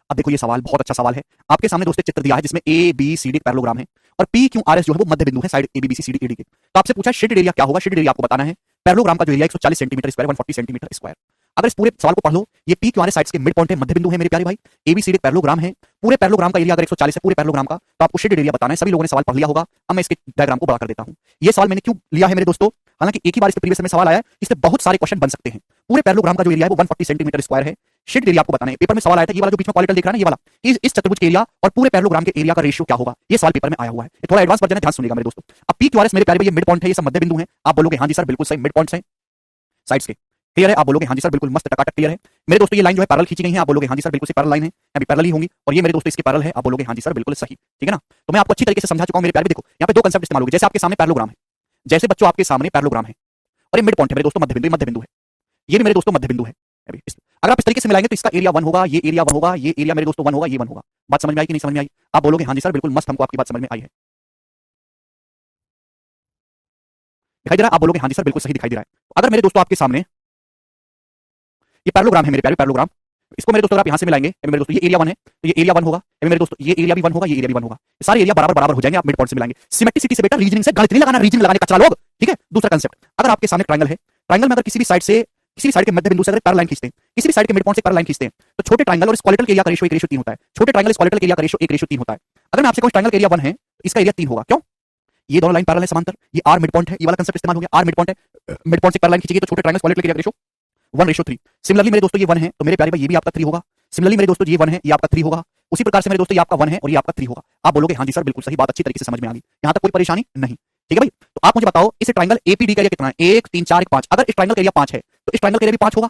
अब देखो ये सवाल बहुत अच्छा सवाल है, आपके सामने दोस्तों चित्र दिया है जिसमें A B C D parallelogram है और पी क्यू आर एस जो है वो मध्य बिंदु है side A B B C C D A D के। तो आपसे पूछा शेडेड एरिया क्या होगा, शेडेड एरिया आपको बताना है। पैरेललोग्राम का जो area 140 centimetre square 140 centimetre square. अगर इस पूरे सवाल को पढ़ लो, ये P Q R S sides के मिड पॉइंट है, मध्य बिंदु है मेरे प्यारे भाई, A B C D parallelogram है, पूरे पैरेललोग्राम का एरिया अगर 140 है पूरे पैरेललोग्राम का, तो आपको शेडेड एरिया बताना है। सभी लोगों ने सवाल पढ़ लिया होगा, अब मैं इसके डायग्राम को बड़ा कर देता हूं। ये सवाल मैंने क्यों लिया है मेरे दोस्तों, हालांकि एक ही बार इससे प्रीवियस में सवाल आया है, इससे बहुत सारे क्वेश्चन बन सकते हैं। पूरे पैरेललोग्राम का जो एरिया है वो 140 सेंटीमीटर स्क्वायर है, शेड एरिया आपको बताना है। पेपर में सवाल आया था, ये वाला जो बीच में पॉलिटल दिख रहा है ना, ये वाला, इस चतुर्भुज के एरिया और पूरे पैरेललोग्राम के एरिया का रेशियो क्या होगा, ये सवाल पेपर में आया हुआ है। थोड़ा एडवांस वर्जन है, ध्यान सुनिएगा मेरे दोस्तों। अब पी क्यू आर एस मेरे प्यारे भाई ये मिड पॉइंट है, ये सब मध्य बिंदु है। आप बोलोगे हाँ जी सर बिल्कुल सही, मिड पॉइंट्स हैं साइड्स के। क्लियर है? आप बोलोगे हाँ जी सर बिल्कुल मस्त टकाटक क्लियर है। मेरे दोस्तों ये लाइन जो है पैरेलल खींची गई है, आप बोलोगे हाँ जी सर बिल्कुल से पैरेलल लाइन है, अभी पैरेलल ही होंगी, और ये मेरे दोस्तों इसके पैरेलल है, आप बोलोगे हाँ जी सर बिल्कुल सही। ठीक है ना? तो मैं आपको अच्छी तरीके से समझा चुका हूं मेरे प्यारे। देखो यहाँ पे दो कंसेप्ट इस्तेमाल होंगे, जैसे आपके सामने पैरेललोग्राम है, जैसे बच्चों आपके सामने पैरेललोग्राम है और ये मिड पॉइंट है मेरे दोस्तों, मध्य बिंदु है, ये भी मेरे दोस्तों मध्य बिंदु है। अगर आप इस तरीके से मिलाएंगे तो इसका एरिया 1 होगा, ये एरिया 1 होगा, ये एरिया मेरे दोस्तों 1 होगा, ये 1 होगा। बात समझ में आई कि नहीं समझ में आई? आप बोलोगे हाँ जी सर बिल्कुल मस्त, हमको आपकी बात समझ में आई है। दिखाई दे रहा है? आप बोलोगे हाँ जी सर बिल्कुल सही दिखाई दे रहा है। अगर मेरे दोस्तों आपके सामने ये पैरेललोग्राम है मेरे प्यारे, पैरेललोग्राम, इसको मेरे दोस्तों अगर आप यहां से मिलाएंगे, मेरे दोस्तों ये एरिया 1 है, तो ये एरिया 1 होगा, मेरे दोस्तों ये एरिया भी 1 होगा, ये एरिया भी 1 होगा, सारे एरिया बराबर बराबर हो जाएंगे, आप मिड पॉइंट से मिलाएंगे। सिमेट्रिसिटी से बेटा रीजनिंग से गणित नहीं लगाना, रीजनिंग लगाने कचरा लोग। ठीक है? दूसरा कंसेप्ट, अगर आपके सामने ट्रायंगल है, ट्रायंगल में अगर किसी भी साइड से, किसी भी साइड के मध्य बिंदु से अगर पैरेलल लाइन खींचते हैं, किसी भी साइड के मिड पॉइंट से पैरेलल लाइन खींचते हैं, तो छोटे ट्रायंगल और स्क्वालिटल के एरिया का रेशियो 1:3 होता है। छोटे ट्रायंगल स्क्वालिटल के एरिया का रेशियो 1:3 होता है। अगर मैं आपसे कहूं ट्रायंगल का एरिया 1 है, इसका एरिया 3 होगा। क्यों? ये दोनों लाइन पैरेलल है समांतर, ये आर मिड पॉइंट है, ये वाला कंसेप्ट इस्तेमाल हो गया। आर मिड पॉइंट है, मिड पॉइंट से पैरेलल लाइन खींची गई तो छोटे ट्रायंगल स्क्वालिटल के एरिया का रेशियो 1:3। सिमिलरली मेरे दोस्तों ये 1 है, तो मेरे प्यारे भाई ये भी आपका 3 होगा। सिमिलरली मेरे दोस्तों ये 1 है, ये आपका 3 होगा। उसी प्रकार से मेरे दोस्तों ये आपका 1 है और ये आपका 3 होगा। आप बोलोगे हाँ जी सर बिल्कुल सही, बात अच्छी तरीके से समझ में आ गई, यहां तक कोई परेशानी नहीं। ठीक है भाई? तो आप मुझे बताओ इस ट्रायंगल एपीडी का एरिया कितना है? 1 3 4 1 5। अगर इस ट्रायंगल का एरिया 5 है तो इस ट्रायंगल का एरिया भी 5 होगा।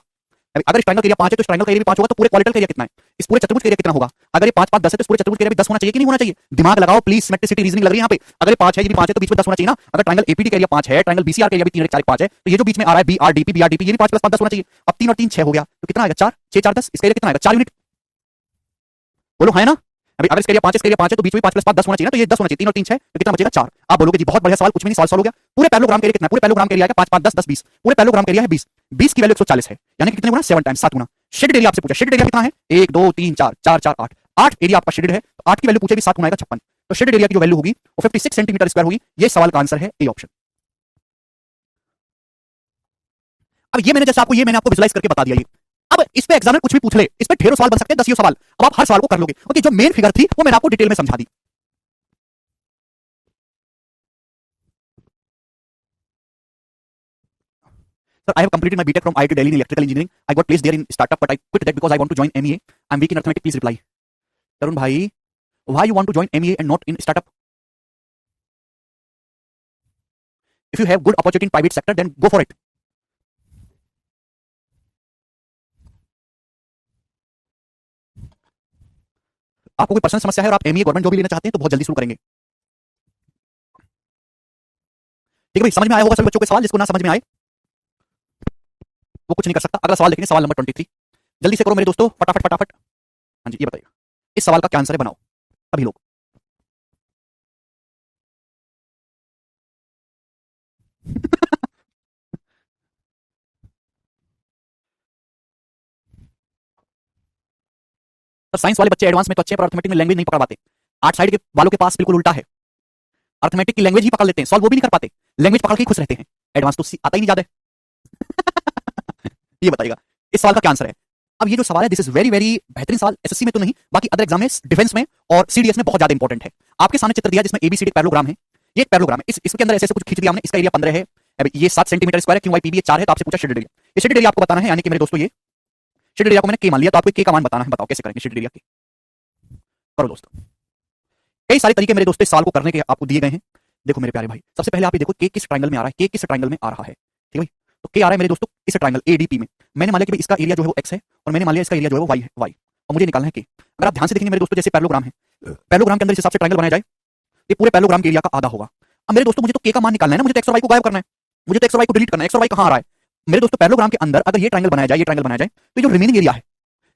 अगर इस ट्रायंगल का एरिया 5 है तो इस ट्रायंगल का एरिया भी 5 होगा, तो पूरे क्वाड्रेंटल का एरिया कितना है? इस पूरे चतुर्भुज का एरिया कितना होगा? अगर ये 5 5 10 है तो इस पूरे चतुर्भुज का एरिया भी 10 होना चाहिए कि नहीं होना चाहिए? दिमाग लगाओ प्लीज, सिमेट्रिसिटी रीजनिंग लग रही है यहाँ पे। अगर ये 5 है, ये भी 5 है, तो बीच में 10 होना चाहिए ना। अगर ट्रायंगल एपीडी का एरिया 5 है, ट्रायंगल बीसीआर का एरिया भी 3 1 4 1 5 है, तो ये जो बीच में आ रहा है बीआरडीपी बीआरडीपी, ये भी 5 + 5 10 होना चाहिए। अब 3 और 3 6 हो गया, तो कितना आएगा? 4 6 4 10, इसका एरिया कितना आएगा? 4 यूनिट। बोलो हाँ ना? अभी अगर इसका एरिया 5 है तो बीच में 5 + 5 10 होना चाहिए ना, तो ये 10 होना चाहिए, 3 और 3 6, तो कितना बचेगा 4। आप बोलोगे जी बहुत बढ़िया सवाल, कुछ भी नहीं, सवाल सॉल्व हो गया। पूरे पैरेललोग्राम का एरिया कितना है? पूरे पैरेललोग्राम का एरिया है 5 5 10 10 20, पूरे पैरेललोग्राम का एरिया है 20, 20 की वैल्यू 140 है, यानी कि कितने गुना? 7 टाइम्स, 7 गुना। शेडेड एरिया आपसे पूछा, शेडेड एरिया कितना है? 1 2 3 4 4 4 8, 8 एरिया आपका शेडेड है, तो 8 की वैल्यू पूछेगी 7 गुना आएगा 56, तो शेडेड एरिया की जो वैल्यू होगी वो 56 सेंटीमीटर स्क्वायर होगी। ये सवाल का आंसर है ए ऑप्शन। अब ये मैंने आपको विजुलाइज करके बता दिया। ये अब इस पे एग्जामिनर कुछ भी पूछ ले, इस पे ढेरों सवाल बन सकते हैं, 10 सवाल, अब आप हर सवाल को कर लोगे। ओके, जो मेन फिगर थी वो मैंने आपको डिटेल में समझा दी। Sir, I have completed my BTech from IIT Delhi in electrical engineering. I got placed there in startup, but I quit that because I want to join MEA. I'm weak in arithmetic. Please reply. Tarun bhai, why you want to join MEA and not in startup? If you have good opportunity in private sector, then go for it. आपको कोई personal समस्या है और आप MEA government job भी लेना चाहते हैं तो बहुत जल्दी शुरू करेंगे। ठीक है भाई, समझ में आया होगा सभी बच्चों के सवाल। जिसको ना समझ में आए वो कुछ नहीं कर सकता। अगला सवाल देखेंगे, सवाल नंबर 23। जल्दी से करो मेरे दोस्तों, फटाफट फटाफट। हाँ जी, ये बताइए इस सवाल का क्या आंसर है, बनाओ अभी लोग। सर साइंस वाले बच्चे एडवांस में तो अच्छे हैं पर अर्थमेटिक में लैंग्वेज नहीं पकड़ पाते। 8 साइड के वालों के पास बिल्कुल उल्टा है, अर्थमेटिक की लैंग्वेज ही पकड़ लेते हैं, सॉल्व वो भी नहीं कर पाते, लैंग्वेज पकड़ के ही खुश रहते हैं, एडवांस तो आता ही नहीं ज्यादा है। ये बताइएगा इस सवाल का क्या आंसर है। अब ये जो सवाल है, दिस इज वेरी वेरी बेहतरीन सवाल, एसएससी में तो नहीं, बाकी अदर एग्जाम में, डिफेंस में और सीडीएस में बहुत ज्यादा इंपॉर्टेंट है। आपके सामने चित्र दिया जिसमें एबीसीडी पैरेललोग्राम है, ये एक पैरेललोग्राम है, इसके अंदर ऐसे कुछ खींच दिया हमने, इसका एरिया 15 है, अभी ये 7 सेंटीमीटर स्क्वायर है, क्यों पीबी 4 है, तो आपसे पूछा शेडेड एरिया। ये शेडेड एरिया आपको बताना है, यानी कि मेरे दोस्तों ये शेडेड एरिया को मैंने के मान लिया, तो आपको के का मान बताना है। बताओ कैसे करेंगे शेडेड एरिया के, करो दोस्तों। कई सारे तरीके मेरे दोस्तों इस सवाल को करने के आपको दिए गए हैं। देखो मेरे प्यारे भाई, सबसे पहले आप ये देखो के किस ट्रायंगल में आ रहा है, के किस ट्रायंगल में आ रहा है। ठीक है भाई, तो के आ रहा है मेरे दोस्तों इस ट्रायंगल एडीपी में। मैंने मान लिया कि भाई इसका एरिया जो है वो एक्स है और मैंने मान लिया इसका एरिया जो है वो वाई है, वाई, और मुझे निकालना है के। अगर आप ध्यान से देखेंगे मेरे दोस्तों, जैसे पैरेललोग्राम है, पैरेललोग्राम के अंदर इस हिसाब से ट्रायंगल बनाया जाए, ये पूरे पैरेललोग्राम के एरिया का आधा होगा। अब मेरे दोस्तों मुझे तो के का मान निकालना है ना, मुझे तो एक्स और वाई को गायब करना है, मुझे तो एक्स और वाई को डिलीट करना है। एक्स और वाई कहां आ रहा है मेरे दोस्तों? पैरेललोग्राम के अंदर अगर ये ट्रायंगल बनाया जाए, ये ट्रायंगल बनाया जाए, तो ये जो रिमेनिंग एरिया है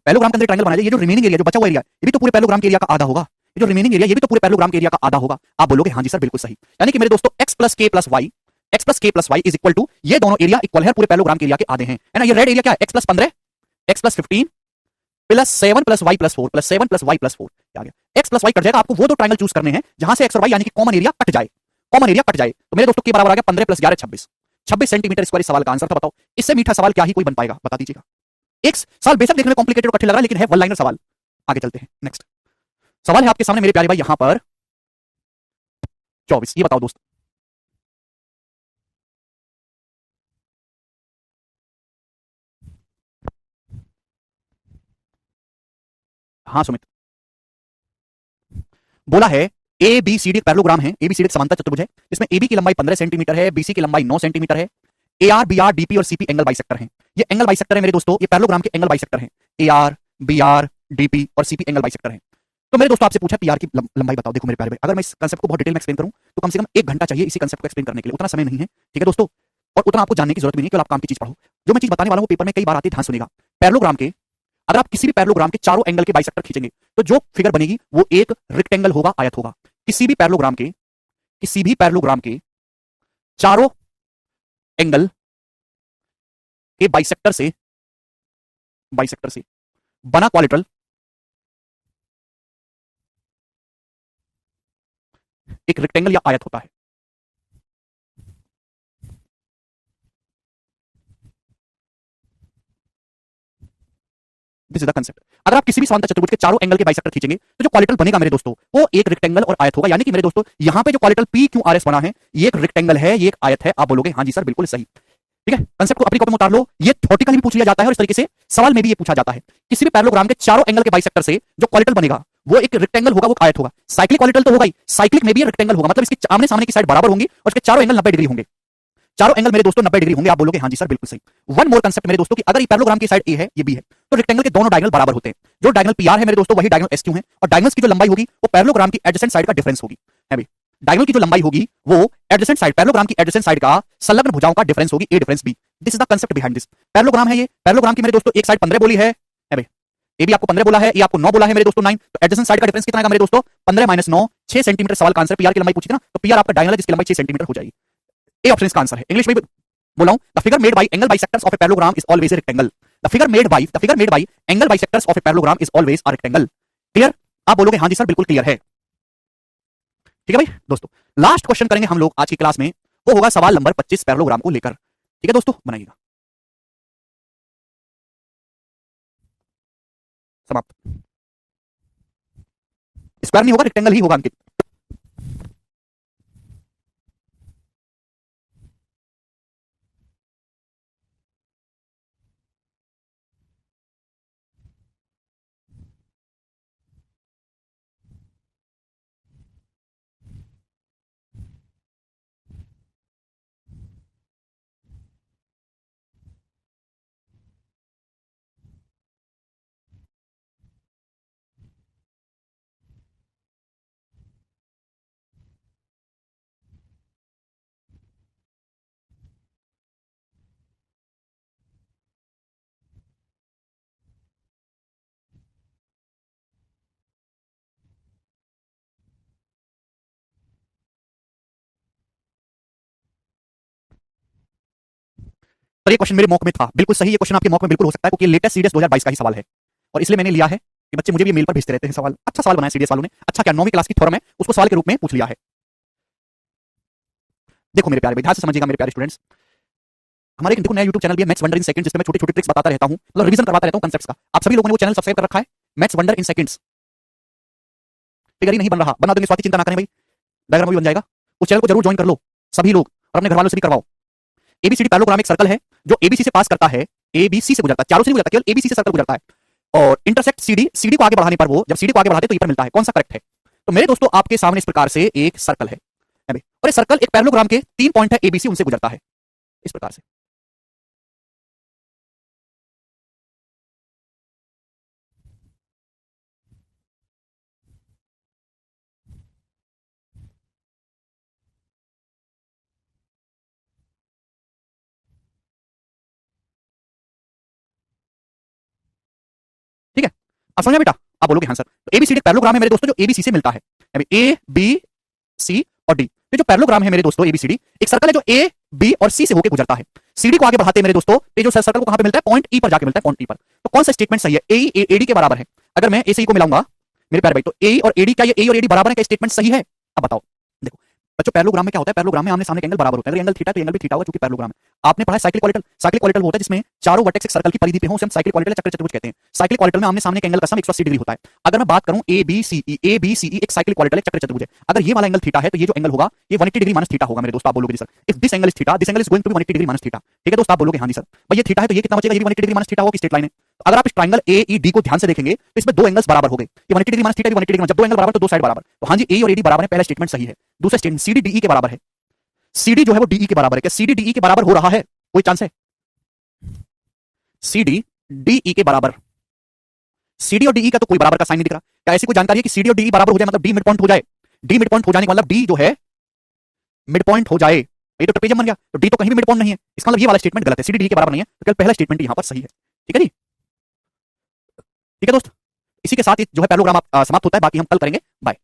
पैरेललोग्राम के अंदर ट्रायंगल बनाया जाए, ये जो रिमेनिंग एरिया, जो बचा हुआ एरिया, ये भी तो पूरे पैरेललोग्राम के एरिया का आधा होगा। ये जो रिमेनिंग एरिया, ये भी तो पूरे पैरेललोग्राम के एरिया का आधा होगा। आप बोलोगे हाँ जी सर बिल्कुल सही, यानी कि मेरे दोस्तों x plus K plus Y, x plus K plus Y is equal to, ये दोनों एरिया इक्वल है, पूरे पैरेललोग्राम के एरिया के आधे हैं, है ना। ये रेड एरिया क्या है? x plus 15, x plus 15 plus 7 plus Y plus 4 plus 7 plus Y plus 4, क्या आ गया? x प्लस वाई कट जाएगा, आपको वो दो ट्रायंगल चूज करने हैं जहां से x और y यानी कि कॉमन एरिया कट जाए, कॉमन एरिया कट जाए। तो मेरे दोस्तों के बराबर आ गया 15 प्लस 11 26, 26 सेंटीमीटर स्क्वायर सवाल का आंसर था। बताओ इससे मीठा सवाल क्या ही कोई बन पाएगा, बता दीजिएगा। एक सवाल बेशक देखने में कॉम्प्लिकेटेड और कठिन लग रहा है, लेकिन है वन लाइनर सवाल। आगे चलते हैं, नेक्स्ट सवाल है आपके सामने मेरे प्यारे भाई, यहां पर 24। ये बताओ दोस्त, हाँ सुमित, बोला है A B C D parallelogram है, ए बी सी डी समांतर चतुर्भुज है, इसमें ए बी की लंबाई 15 सेंटीमीटर है, बीसी की लंबाई 9 सेंटीमीटर है, A R B R DP और सीपी एंगल बाइसेक्टर है। ये एंगल बाइसेक्टर है मेरे दोस्तों, ये पैरेललोग्राम के एंगल बाइसेक्टर है, A R B R DP और सीपी एंगल बाइसेक्टर है। तो मेरे दोस्तों आपसे पूछा पी आर की लंबाई बताओ। देखो मेरे प्यारे भाई, अगर मैं इस कंसेप्ट को बहुत डिटेल में एक्सप्लेन करूं तो कम से कम 1 घंटा चाहिए इसी कंसेप्ट को एक्सप्लेन करने के लिए, उतना समय नहीं है। ठीक है दोस्तों, और उतना आपको जानने की जरूरत भी नहीं, केवल आप काम की चीज पढ़ो। जो मैं चीज बताने वाला हूं पेपर में कई बार आती है, ध्यान सुनिएगा। पैरेललोग्राम के, अगर आप किसी भी पैरेललोग्राम के चारों एंगल के बाइसेक्टर खींचेंगे तो जो फिगर बनेगी वो एक रेक्टेंगल होगा, आयत होगा। किसी भी पैरेललोग्राम के, किसी भी पैरेललोग्राम के चारों एंगल के बाइसेक्टर से बना क्वाड्रिलेटरल एक रेक्टेंगल या आयत होता है। This is the concept. अगर आप किसी भी समांतर चतुर्भुज के चारों एंगल के बाइसेक्टर खींचेंगे तो जो क्वाड्रिलेटरल बनेगा मेरे दोस्तों वो एक रेक्टेंगल और आयत होगा। यानी कि मेरे दोस्तों यहां पे जो quadrilateral P Q R S बना है ये एक रेक्टेंगल है, ये एक आयत है। आप बोलोगे हाँ जी सर बिल्कुल सही। ठीक है, कंसेप्ट को अपनी कॉपी में उतार लो। ये थ्योरेटिकली भी पूछ लिया जाता है और इस तरीके से सवाल में भी ये पूछा जाता है। किसी भी पैरेललोग्राम के चारों एंगल के बाइसेक्टर से जो क्वाड्रिलेटरल बनेगा वो एक रेक्टेंगल होगा, वो आयत होगा। साइक्लिक क्वाड्रिलेटरल तो होगा ही, साइक्लिक में भी रेक्टेंगल होगा, मतलब इसके आमने सामने की साइड बराबर होंगी और इसके चारों एंगल 90 डिग्री होंगे। चारों एंगल मेरे दोस्तों 90 डिग्री होंगे। आप बोलोगे हाँ जी सर बिल्कुल सही। वन मोर कंसेप्ट मेरे दोस्तों कि अगर ये पैरेललोग्राम की साइड ए है, ये बी है, तो रेक्टेंगल के दोनों डायगोनल बराबर होते हैं। जो डायगोनल पीआर है मेरे दोस्तों वही डायगोनल एसक्यू है, और डायगोनल्स की जो लंबाई होगी वो पैरेललोग्राम की एडजेसेंट साइड का डिफरेंस होगी। है भाई, डायगोनल की जो लंबाई होगी वो एडजेसेंट साइड, पैरेललोग्राम की एडजेसेंट साइड का संलग्न भुजाओं का डिफरेंस होगी, A difference B. This is the concept behind this. Parallelogram है ये, पैरेललोग्राम की मेरे दोस्तों एक साइड 15 बोली है भाई, ए बी आपको 15 बोला है, ए आपको 9 बोला है मेरे दोस्तों 9, तो एडजेसेंट साइड का डिफरेंस कितना है मेरे दोस्तों 15 माइनस 9, 6 सेंटीमीटर सवाल का आंसर। पीआर की लंबाई पूछी थी ना, तो पीआर आपका डायगोनल है जिसकी लंबाई 6 सेंटीमीटर हो जाएगी। ए ऑप्शन इसका आंसर है। इंग्लिश में बोला हूं, the figure made by angle bisectors of a parallelogram is always a rectangle. The figure made by angle bisectors of a parallelogram is always a rectangle. Clear? आप बोलोगे हां जी sir बिल्कुल clear है। ठीक है भाई दोस्तों, लास्ट क्वेश्चन करेंगे हम लोग आज की क्लास में, वो होगा सवाल नंबर 25 पैरेललोग्राम को लेकर। ठीक है दोस्तों, बनाइएगा। समाप्त। स्क्वायर नहीं होगा, रेक्टेंगल ही होगा अंकित। पर ये क्वेश्चन मेरे मॉक में था, बिल्कुल सही। ये क्वेश्चन आपके मॉक में बिल्कुल हो सकता है क्योंकि लेटेस्ट सीडीएस 2022 का ही सवाल है, और इसलिए मैंने लिया है कि बच्चे मुझे भी मेल पर भेजते रहते हैं सवाल। अच्छा सवाल बनाया सीडीएस वालों ने। अच्छा क्या 9वीं क्लास की थ्योरम है उसको सवाल के रूप में पूछ लिया है। देखो मेरे प्यारे, ध्यान से समझिएगा मेरे प्यारे स्टूडेंट्स। हमारे देखो नया यूट्यूब चैनल भी है मैथ्स वंडर इन सेकंड्स, जिसमें मैं छोटे छोटे ट्रिक्स बताता रहता हूं, मतलब रिवीजन करवाता रहता हूं कांसेप्ट्स का। आप सभी लोगों ने वो चैनल सब्सक्राइब कर रखा है, maths wonder in seconds. Figure ही नहीं बन रहा, बना देंगे, स्वाति चिंता ना करें भाई, डायग्राम भी बन जाएगा। उस चैनल को जरूर ज्वाइन कर लो सभी लोग, और अपने घर वालों से भी करवाओ। एबीसीडी पैरेललोग्राम एक सर्कल है जो एबीसी से पास करता है, एबीसी से गुजरता है, चारों से नहीं गुजरता, केवल एबीसी से सर्कल गुजरता है, और इंटरसेक्ट सीडी, सीडी को आगे बढ़ाने पर वो, जब सीडी को आगे बढ़ाते तो ये पर मिलता है। कौन सा करेक्ट है? तो मेरे दोस्तों आपके सामने इस प्रकार से एक सर्कल है, और ये सर्कल एक पैरेललोग्राम के 3 पॉइंट है एबीसी, उनसे गुजरता है इस प्रकार से। ठीक है, अब समझा बेटा? आप बोलोगे हाँ सर। तो एबीसीडी पैरेललोग्राम है मेरे दोस्तों जो एबीसी से मिलता है, ए बी सी और डी। ये जो पैरेललोग्राम है मेरे दोस्तों एबीसीडी, एक सर्कल है जो ए बी और सी से होकर गुजरता है। सीडी को आगे बढ़ाते हैं मेरे दोस्तों, ये जो सर्कल को कहां पे मिलता है? पॉइंट ई पर जाके मिलता है, पॉइंट ई पर। तो कौन सा स्टेटमेंट सही है? ए एडी के बराबर है। अगर मैं ए से ई को मिलाऊंगा मेरे प्यारे भाई, तो ए और एडी, क्या ये ए और एडी बराबर है? क्या स्टेटमेंट सही है? अब बताओ। देखो बच्चों, पैरेललोग्राम में क्या होता है? पैरेललोग्राम में आमने सामने के एंगल बराबर होते हैं। अगर एंगल थीटा तो एंगल भी थीटा होगा, क्योंकि पैरेललोग्राम है। आपने पढ़ा है साइक्लिक क्वाड्रेटल। साइक्लिक क्वाड्रेटल होता है जिसमें चारों वर्टेक्स एक सर्कल की परिधि पे हो, उसे हम साइक्लिक क्वाड्रेटल चक्र चतुर्भुज कहते हैं। साइक्लिक क्वाड्रेटल में आमने सामने के एंगल का सम 180 डिग्री होता है। अगर मैं बात करूं ए बी सी ई, ए बी सी ई एक साइक्लिक क्वाड्रेटल चक्र चतुर्भुज है। अगर ये वाला एंगल थीटा है तो ये जो एंगल होगा ये 180 डिग्री माइनस थीटा होगा मेरे दोस्तों। आप बोलोगे sir if this angle is theta, this angle is going to be 180 degree minus theta. ठीक है दोस्तों, आप बोलोगे हां जी सर भाई ये थीटा है तो ये कितना बचेगा? ये भी 180 डिग्री माइनस थीटा होगा, स्ट्रेट लाइन है। तो अगर आप इस ट्रायंगल ए ई डी को ध्यान से देखेंगे तो इसमें दो एंगल्स बराबर हो गए, ये 180 डिग्री माइनस थीटा भी 180 डिग्री, जब दो एंगल बराबर तो दो साइड बराबर। तो हां जी ए और एडी बराबर है, पहला स्टेटमेंट सही है। दूसरा स्टेटमेंट सीडी डीई के बराबर है, सीडी जो है वो डीई के बराबर है। क्या सीडी डीई के बराबर हो रहा है? कोई चांस है? सीडी डीई के बराबर, सीडी और डीई का तो कोई बराबर का साइन नहीं दिख रहा। क्या ऐसी कोई जानकारी है कि सीडी और डीई बराबर हो जाए, मतलब डी मिड पॉइंट हो जाए? डी मिड पॉइंट हो जाने का मतलब डी जो है मिड पॉइंट हो जाए, ये तो ट्रेपेजियम बन गया। तो डी तो कहीं भी मिड पॉइंट नहीं है, इसका मतलब ये वाला स्टेटमेंट गलत है, सीडी डी के बराबर नहीं है। तो केवल पहला स्टेटमेंट यहां पर सही है। ठीक है जी, ठीक है दोस्त। इसी के साथ जो है पैरेललोग्राम समाप्त होता है, बाकी हम कल करेंगे। बाय।